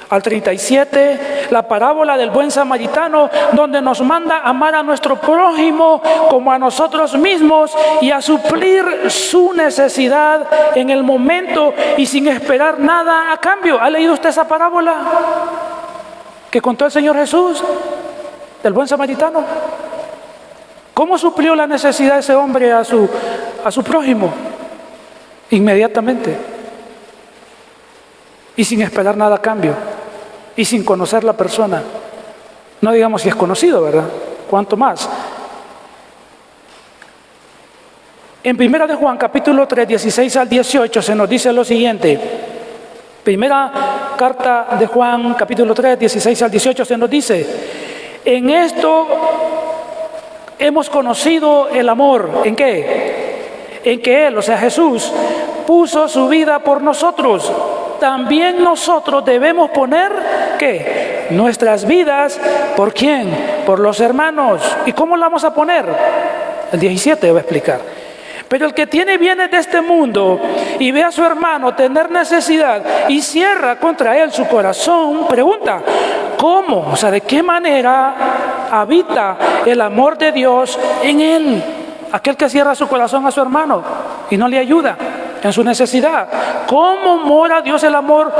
al 37, la parábola del buen samaritano, donde nos manda amar a nuestro prójimo como a nosotros mismos y a suplir su necesidad en el momento y sin esperar nada a cambio. ¿Ha leído usted esa parábola que contó el Señor Jesús del buen samaritano? ¿Cómo suplió la necesidad de ese hombre a su prójimo? Inmediatamente y sin esperar nada a cambio y sin conocer la persona. No digamos si es conocido, ¿verdad? ¿Cuánto más? En 1 de Juan capítulo 3, 16 al 18 se nos dice lo siguiente. Primera carta de Juan capítulo 3, 16 al 18 se nos dice: en esto hemos conocido el amor. ¿En qué? En que Él, o sea Jesús, puso su vida por nosotros. También nosotros debemos poner, ¿qué? Nuestras vidas, ¿por quién? Por los hermanos. ¿Y cómo la vamos a poner? El 17 va a explicar. Pero el que tiene bienes de este mundo y ve a su hermano tener necesidad y cierra contra él su corazón, pregunta, ¿cómo? O sea, ¿de qué manera habita el amor de Dios en él? Aquel que cierra su corazón a su hermano y no le ayuda en su necesidad. ¿Cómo mora Dios el amor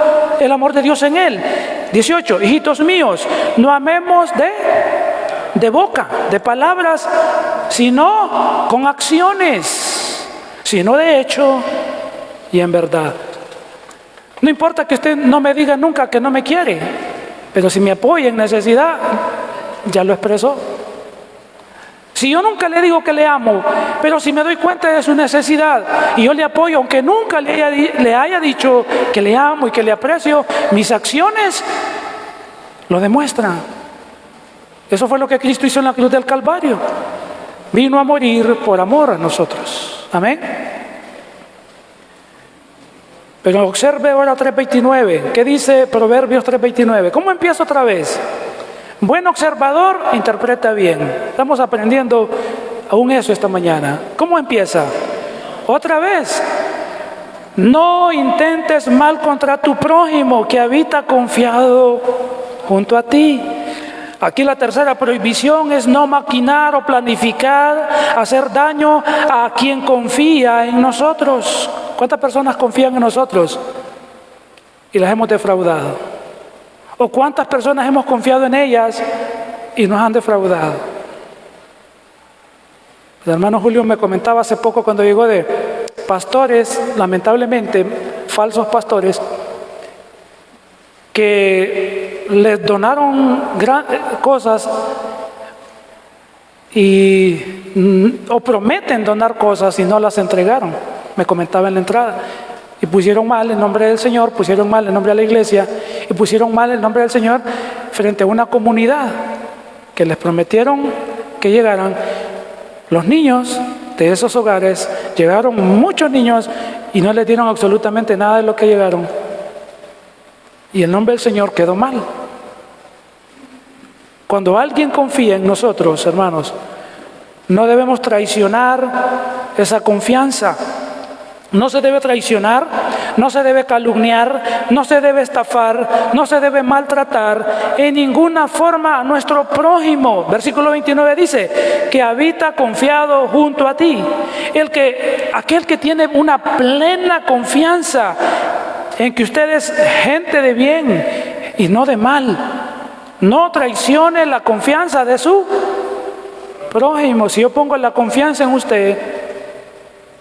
de Dios en él? 18, hijitos míos, no amemos de boca, de palabras, sino con acciones, sino de hecho y en verdad. No importa que usted no me diga nunca que no me quiere, pero si me apoya en necesidad, ya lo expresó. Si yo nunca le digo que le amo, pero si me doy cuenta de su necesidad y yo le apoyo, aunque nunca le haya dicho que le amo y que le aprecio, mis acciones lo demuestran. Eso fue lo que Cristo hizo en la cruz del Calvario. Vino a morir por amor a nosotros. Amén. Pero observe ahora 3:29. ¿Qué dice Proverbios 3:29? ¿Cómo empieza otra vez? Buen observador interpreta bien. Estamos aprendiendo aún eso esta mañana. ¿Cómo empieza? Otra vez. No intentes mal contra tu prójimo que habita confiado junto a ti. Aquí la tercera prohibición es no maquinar o planificar hacer daño a quien confía en nosotros. ¿Cuántas personas confían en nosotros y las hemos defraudado? ¿O cuántas personas hemos confiado en ellas y nos han defraudado? El hermano Julio me comentaba hace poco cuando llegó de pastores, lamentablemente falsos pastores, que les donaron cosas o prometen donar cosas y no las entregaron. Me comentaba en la entrada. y pusieron mal el nombre del Señor, pusieron mal el nombre de la iglesia y pusieron mal el nombre del Señor frente a una comunidad que les prometieron que llegaran los niños de esos hogares. Llegaron muchos niños y no les dieron absolutamente nada de lo que llegaron, y el nombre del Señor quedó mal. Cuando alguien confía en nosotros, hermanos, no debemos traicionar esa confianza. No se debe traicionar, no se debe calumniar, no se debe estafar, no se debe maltratar en ninguna forma a nuestro prójimo. Versículo 29 dice, que habita confiado junto a ti. Aquel que tiene una plena confianza en que usted es gente de bien y no de mal. No traicione la confianza de su prójimo. Si yo pongo la confianza en usted,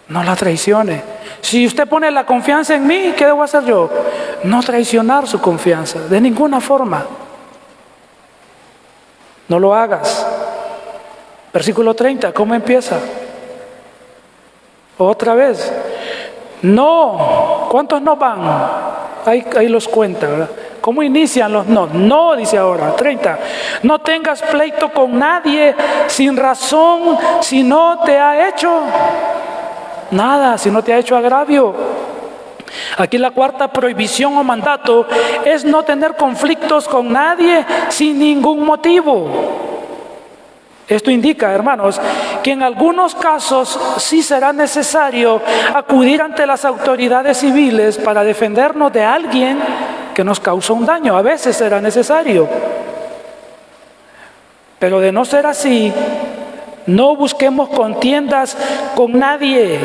no la traicione. Si usted pone la confianza en mí, ¿qué debo hacer yo? No traicionar su confianza, de ninguna forma. No lo hagas. Versículo 30, ¿cómo empieza? Otra vez. No. ¿Cuántos no van? Ahí los cuenta, ¿verdad? ¿Cómo inician los no? No, dice ahora, 30. No tengas pleito con nadie sin razón si no te ha hecho nada, si no te ha hecho agravio. Aquí la cuarta prohibición o mandato es no tener conflictos con nadie sin ningún motivo. Esto indica, hermanos, que en algunos casos sí será necesario acudir ante las autoridades civiles para defendernos de alguien que nos causó un daño. A veces será necesario. Pero de no ser así, no busquemos contiendas con nadie.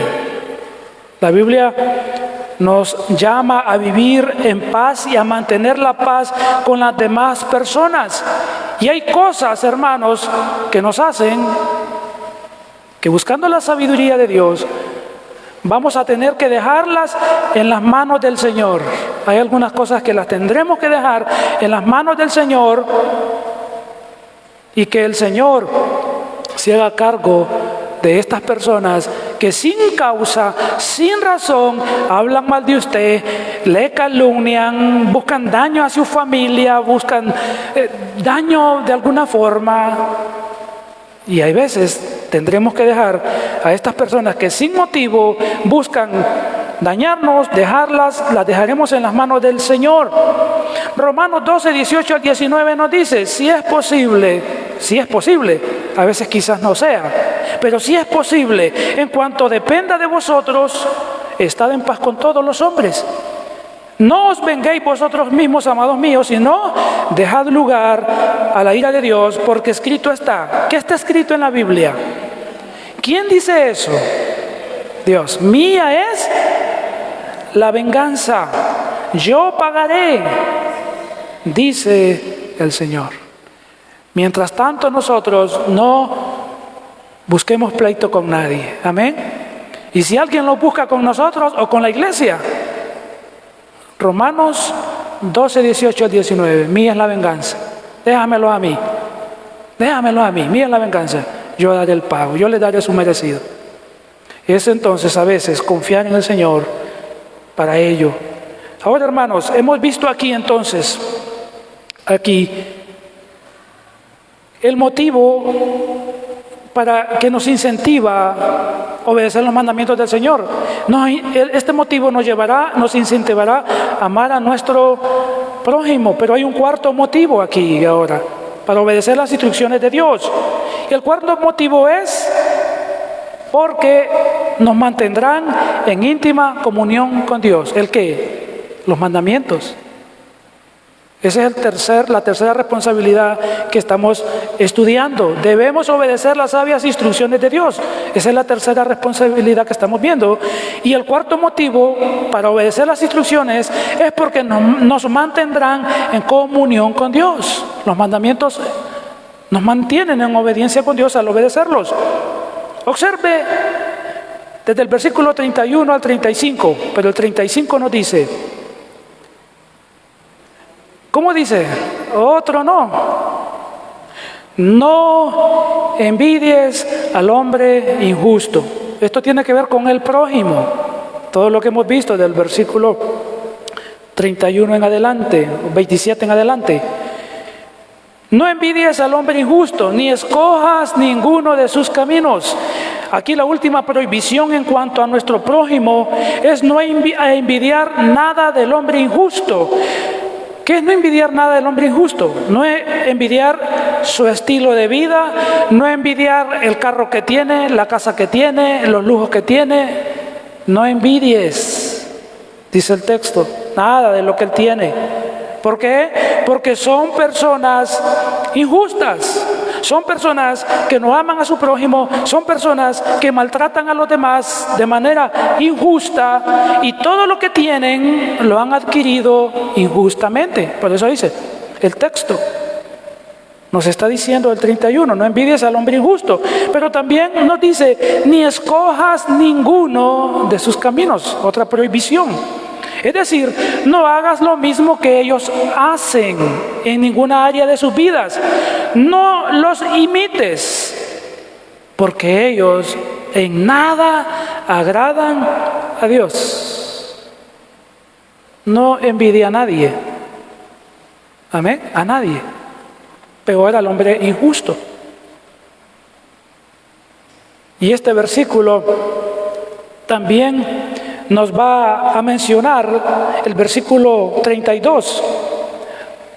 La Biblia nos llama a vivir en paz y a mantener la paz con las demás personas. Y hay cosas, hermanos, que nos hacen que buscando la sabiduría de Dios, vamos a tener que dejarlas en las manos del Señor. Hay algunas cosas que las tendremos que dejar en las manos del Señor y que el Señor se haga cargo de estas personas que sin causa, sin razón, hablan mal de usted, le calumnian, buscan daño a su familia, buscan daño de alguna forma. Y hay veces tendremos que dejar a estas personas que sin motivo buscan dañarnos, las dejaremos en las manos del Señor. Romanos 12, 18 al 19 nos dice, si es posible, a veces quizás no sea, pero si es posible, en cuanto dependa de vosotros, estad en paz con todos los hombres. No os venguéis vosotros mismos, amados míos, sino dejad lugar a la ira de Dios, porque escrito está. ¿Qué está escrito en la Biblia? ¿Quién dice eso? Dios. Mía es la venganza, yo pagaré, dice el Señor. Mientras tanto, nosotros no busquemos pleito con nadie. Amén. Y si alguien lo busca con nosotros o con la iglesia, Romanos 12, 18 al 19, mía es la venganza, déjamelo a mí, mía es la venganza, yo daré el pago, yo le daré su merecido. Es entonces a veces confiar en el Señor para ello. Ahora, hermanos, hemos visto aquí entonces, el motivo para que nos incentiva a obedecer los mandamientos del Señor. Este motivo nos incentivará a amar a nuestro prójimo, pero hay un cuarto motivo aquí ahora, para obedecer las instrucciones de Dios. Y el cuarto motivo es porque nos mantendrán en íntima comunión con Dios. ¿El qué? Los mandamientos. Esa es la tercera responsabilidad que estamos estudiando. Debemos obedecer las sabias instrucciones de Dios. Esa es la tercera responsabilidad que estamos viendo. Y el cuarto motivo para obedecer las instrucciones es porque nos mantendrán en comunión con Dios. Los mandamientos nos mantienen en obediencia con Dios al obedecerlos. Observe desde el versículo 31 al 35, pero el 35 nos dice, ¿cómo dice? Otro no. No envidies al hombre injusto. Esto tiene que ver con el prójimo. todo lo que hemos visto del versículo 31 en adelante, 27 en adelante. No envidies al hombre injusto, ni escojas ninguno de sus caminos. Aquí la última prohibición en cuanto a nuestro prójimo es no envidiar nada del hombre injusto. ¿Qué es no envidiar nada del hombre injusto? No es envidiar su estilo de vida, no envidiar el carro que tiene, la casa que tiene, los lujos que tiene. No envidies, dice el texto, nada de lo que él tiene. ¿Por qué? Porque son personas injustas, son personas que no aman a su prójimo, son personas que maltratan a los demás de manera injusta y todo lo que tienen lo han adquirido injustamente. Por eso dice el texto, nos está diciendo el 31, no envidies al hombre injusto, pero también nos dice, ni escojas ninguno de sus caminos, otra prohibición. Es decir, no hagas lo mismo que ellos hacen en ninguna área de sus vidas. No los imites, porque ellos en nada agradan a Dios. No envidia a nadie. Amén, a nadie. Peor al hombre injusto. Y este versículo también nos va a mencionar, el versículo 32,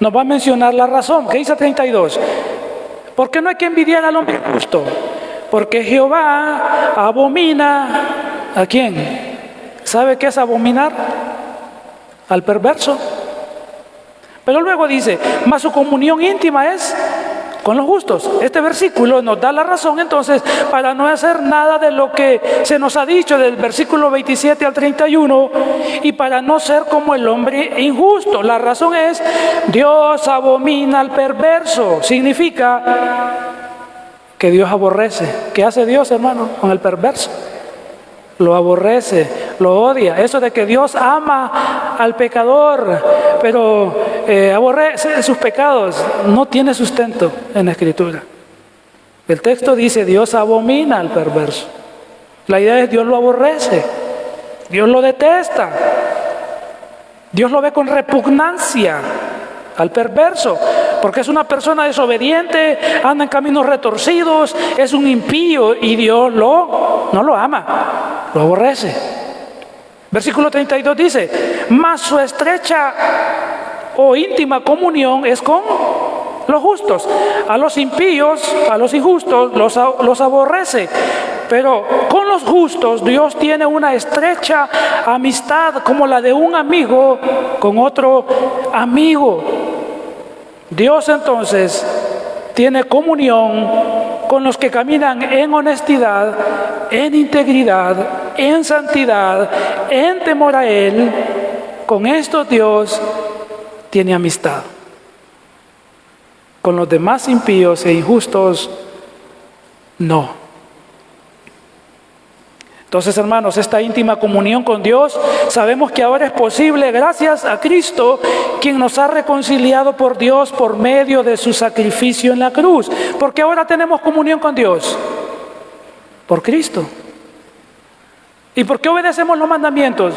nos va a mencionar la razón. ¿Qué dice 32? ¿Por qué no hay que envidiar al hombre justo? Porque Jehová abomina, ¿a quién? ¿Sabe qué es abominar? Al perverso. Pero luego dice, mas su comunión íntima es con los justos. Este versículo nos da la razón entonces para no hacer nada de lo que se nos ha dicho del versículo 27 al 31 y para no ser como el hombre injusto. La razón es, Dios abomina al perverso. Significa que Dios aborrece. ¿Qué hace Dios, hermano, con el perverso? Lo aborrece, lo odia. Eso de que Dios ama al pecador, pero aborrece sus pecados, no tiene sustento en la Escritura. El texto dice, Dios abomina al perverso. La idea es, Dios lo aborrece, Dios lo detesta, Dios lo ve con repugnancia al perverso, porque es una persona desobediente, anda en caminos retorcidos, es un impío y Dios no lo ama, lo aborrece. Versículo 32 dice, mas su estrecha o íntima comunión es con los justos. A los impíos, a los injustos los aborrece, pero con los justos Dios tiene una estrecha amistad como la de un amigo con otro amigo. Dios entonces tiene comunión con los que caminan en honestidad, en integridad, en santidad, en temor a Él. Con estos Dios tiene amistad. Con los demás impíos e injustos, no. Entonces, hermanos, esta íntima comunión con Dios, sabemos que ahora es posible gracias a Cristo, quien nos ha reconciliado por Dios por medio de su sacrificio en la cruz. Porque ahora tenemos comunión con Dios por Cristo. ¿Y por qué obedecemos los mandamientos?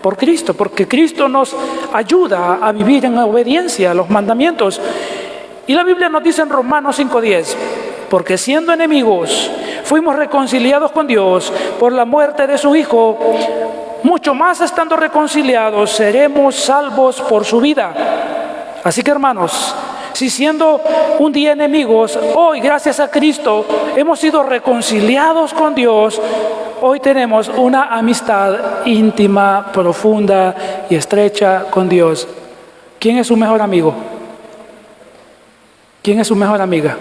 Por Cristo, porque Cristo nos ayuda a vivir en obediencia a los mandamientos. Y la Biblia nos dice en Romanos 5:10, porque siendo enemigos fuimos reconciliados con Dios por la muerte de su Hijo, mucho más estando reconciliados seremos salvos por su vida. Así que, hermanos, si siendo un día enemigos, hoy gracias a Cristo hemos sido reconciliados con Dios, hoy tenemos una amistad íntima, profunda y estrecha con Dios. ¿Quién es su mejor amigo? ¿Quién es su mejor amiga?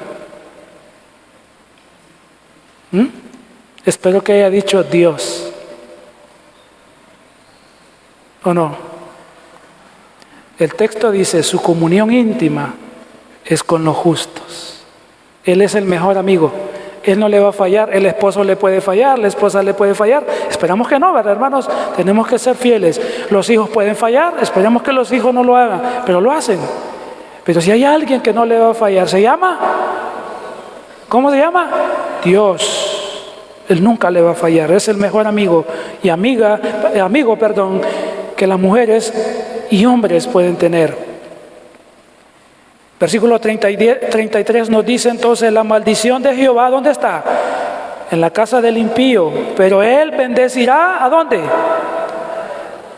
Espero que haya dicho Dios. ¿O no? El texto dice, su comunión íntima es con los justos. Él es el mejor amigo. Él no le va a fallar. El esposo le puede fallar, la esposa le puede fallar. Esperamos que no, ¿verdad, hermanos? Tenemos que ser fieles. Los hijos pueden fallar, esperemos que los hijos no lo hagan, pero lo hacen. Pero si hay alguien que no le va a fallar, ¿se llama? ¿Cómo se llama? Dios. Él nunca le va a fallar, es el mejor amigo y amigo, que las mujeres y hombres pueden tener. Versículo 33 nos dice entonces: la maldición de Jehová, ¿dónde está? En la casa del impío, pero él bendecirá, ¿a dónde?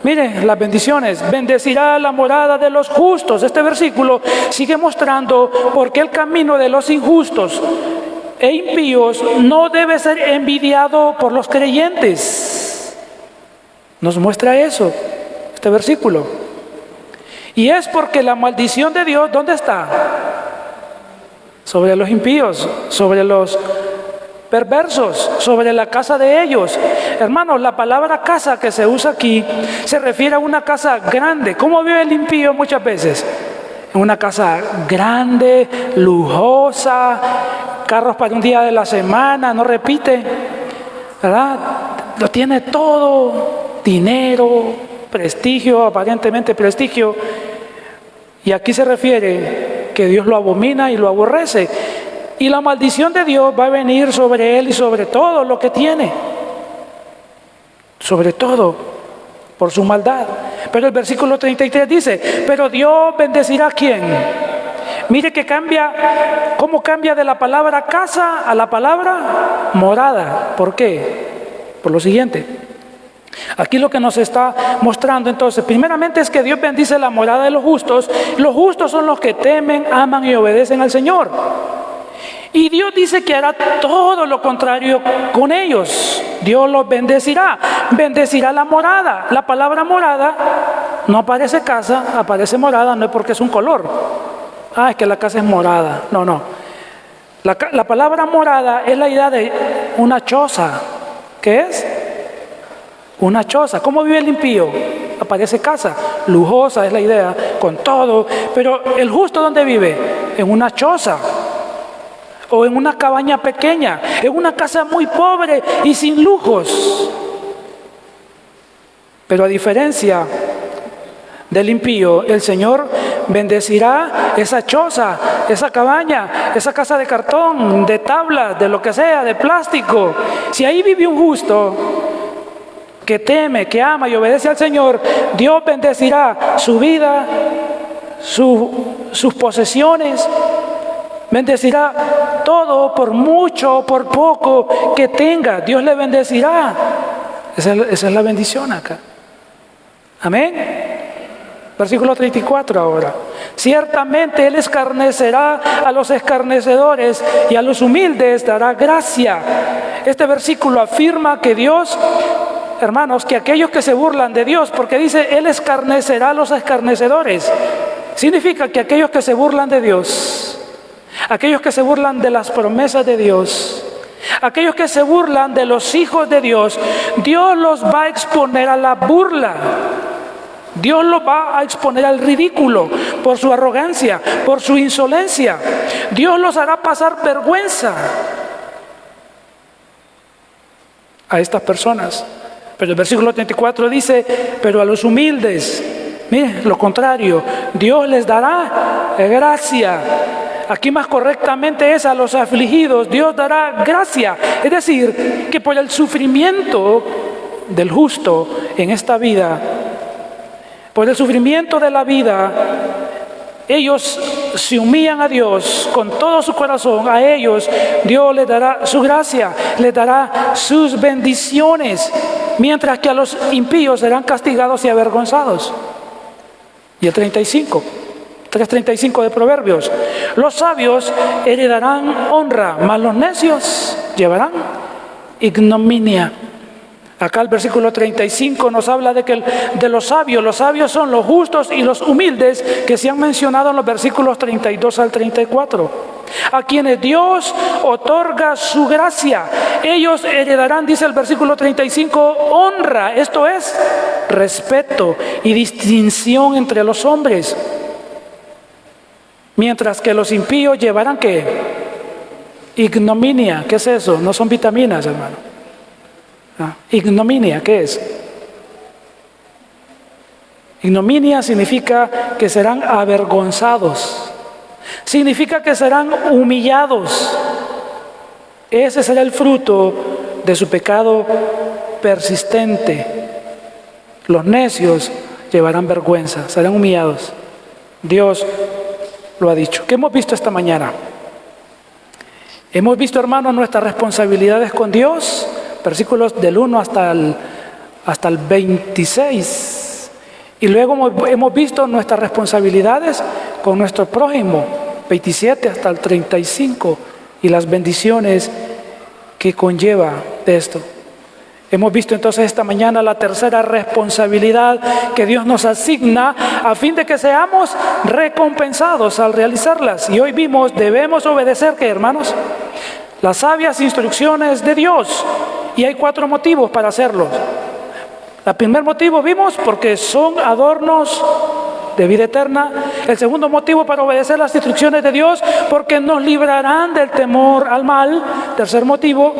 Miren las bendiciones: bendecirá la morada de los justos. Este versículo sigue mostrando por qué el camino de los injustos e impíos no debe ser envidiado por los creyentes. Nos muestra eso, este versículo. Y es porque la maldición de Dios, ¿dónde está? Sobre los impíos, sobre los perversos, sobre la casa de ellos. Hermanos, la palabra casa que se usa aquí se refiere a una casa grande. ¿Cómo vive el impío muchas veces? En una casa grande, lujosa, carros para un día de la semana, no repite, ¿verdad? Lo tiene todo: dinero, prestigio, aparentemente prestigio. Y aquí se refiere que Dios lo abomina y lo aborrece. Y la maldición de Dios va a venir sobre él y sobre todo lo que tiene. Sobre todo por su maldad. Pero el versículo 33 dice: pero Dios bendecirá ¿a quién? Mire que cambia, cómo cambia de la palabra casa a la palabra morada. ¿Por qué? Por lo siguiente. Aquí lo que nos está mostrando entonces, primeramente, es que Dios bendice la morada de los justos. Los justos son los que temen, aman y obedecen al Señor. Y Dios dice que hará todo lo contrario con ellos. Dios los bendecirá. Bendecirá la morada. La palabra morada no aparece casa, aparece morada. No es porque es un color. Es que la casa es morada. No. La palabra morada es la idea de una choza. ¿Qué es? Una choza. ¿Cómo vive el impío? Aparece casa, lujosa es la idea, con todo. Pero el justo, ¿dónde vive? En una choza, o en una cabaña pequeña, en una casa muy pobre y sin lujos. Pero a diferencia del impío, el Señor bendecirá esa choza, esa cabaña, esa casa de cartón, de tablas, de lo que sea, de plástico. Si ahí vive un justo que teme, que ama y obedece al Señor, Dios bendecirá su vida, sus posesiones, bendecirá todo, por mucho o por poco que tenga. Dios le bendecirá. Esa es la bendición acá. Amén. Versículo 34 ahora. Ciertamente Él escarnecerá a los escarnecedores y a los humildes dará gracia. Este versículo afirma que Dios, hermanos, que aquellos que se burlan de Dios, porque dice Él escarnecerá a los escarnecedores, significa que aquellos que se burlan de Dios, aquellos que se burlan de las promesas de Dios, aquellos que se burlan de los hijos de Dios, Dios los va a exponer a la burla. Dios los va a exponer al ridículo por su arrogancia, por su insolencia. Dios los hará pasar vergüenza a estas personas. Pero el versículo 34 dice: pero a los humildes, miren, lo contrario, Dios les dará gracia. Aquí más correctamente es: a los afligidos Dios dará gracia. Es decir, que por el sufrimiento del justo en esta vida, por el sufrimiento de la vida, ellos se humillan a Dios con todo su corazón. A ellos Dios les dará su gracia, les dará sus bendiciones, mientras que a los impíos serán castigados y avergonzados. Y el 3:35 de Proverbios: los sabios heredarán honra, mas los necios llevarán ignominia. Acá el versículo 35 nos habla de los sabios son los justos y los humildes, que se han mencionado en los versículos 32 al 34, a quienes Dios otorga su gracia. Ellos heredarán, dice el versículo 35, honra, esto es respeto y distinción entre los hombres, mientras que los impíos llevarán ¿qué? Ignominia. ¿Qué es eso? No son vitaminas, hermano. Ignominia, ¿qué es? Ignominia significa que serán avergonzados, significa que serán humillados. Ese será el fruto de su pecado persistente. Los necios llevarán vergüenza, serán humillados. Dios lo ha dicho. ¿Qué hemos visto esta mañana? Hemos visto, hermanos, nuestras responsabilidades con Dios, versículos del 1 hasta el 26. Y luego hemos visto nuestras responsabilidades con nuestro prójimo, 27 hasta el 35, y las bendiciones que conlleva de esto. Hemos visto entonces esta mañana la tercera responsabilidad que Dios nos asigna a fin de que seamos recompensados al realizarlas. Y hoy vimos, debemos obedecer, ¿qué, hermanos? Las sabias instrucciones de Dios. Y hay 4 motivos para hacerlo. El primer motivo vimos porque son adornos de vida eterna. El segundo motivo para obedecer las instrucciones de Dios, porque nos librarán del temor al mal. Tercer motivo,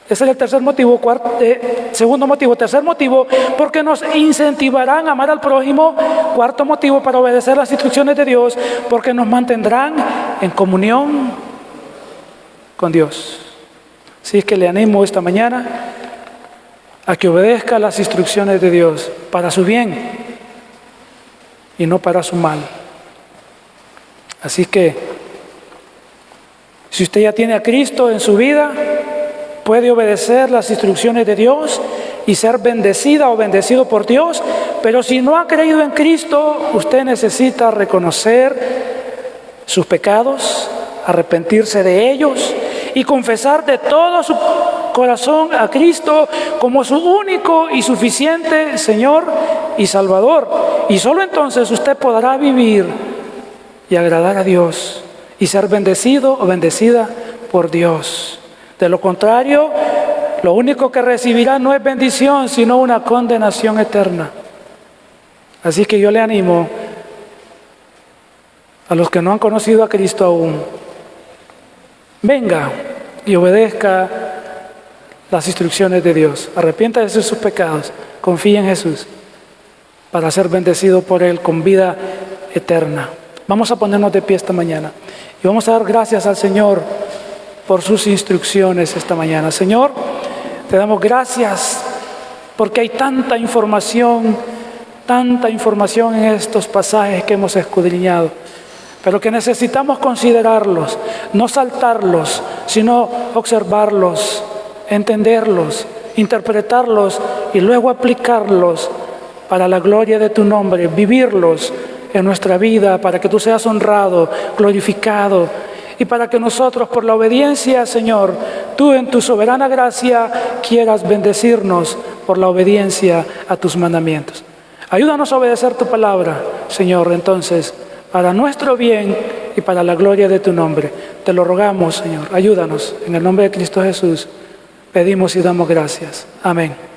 ese es el tercer motivo. Segundo motivo. Tercer motivo, porque nos incentivarán a amar al prójimo. Cuarto motivo para obedecer las instrucciones de Dios, porque nos mantendrán en comunión con Dios. Así es que le animo esta mañana a que obedezca las instrucciones de Dios para su bien y no para su mal. Así que si usted ya tiene a Cristo en su vida, puede obedecer las instrucciones de Dios y ser bendecida o bendecido por Dios. Pero si no ha creído en Cristo, usted necesita reconocer sus pecados, arrepentirse de ellos y confesar de todo su corazón a Cristo como su único y suficiente Señor y Salvador. Y solo entonces usted podrá vivir y agradar a Dios y ser bendecido o bendecida por Dios. De lo contrario, lo único que recibirá no es bendición, sino una condenación eterna. Así que yo le animo a los que no han conocido a Cristo aún, venga y obedezca las instrucciones de Dios. Arrepiéntase de sus pecados, confíe en Jesús para ser bendecido por Él con vida eterna. Vamos a ponernos de pie esta mañana y vamos a dar gracias al Señor por sus instrucciones esta mañana. Señor, te damos gracias porque hay tanta información en estos pasajes que hemos escudriñado, pero que necesitamos considerarlos, no saltarlos, sino observarlos, entenderlos, interpretarlos y luego aplicarlos para la gloria de tu nombre, vivirlos en nuestra vida para que tú seas honrado, glorificado, y para que nosotros por la obediencia, Señor, tú en tu soberana gracia quieras bendecirnos por la obediencia a tus mandamientos. Ayúdanos a obedecer tu palabra, Señor, entonces, para nuestro bien y para la gloria de tu nombre. Te lo rogamos, Señor, ayúdanos. En el nombre de Cristo Jesús pedimos y damos gracias. Amén.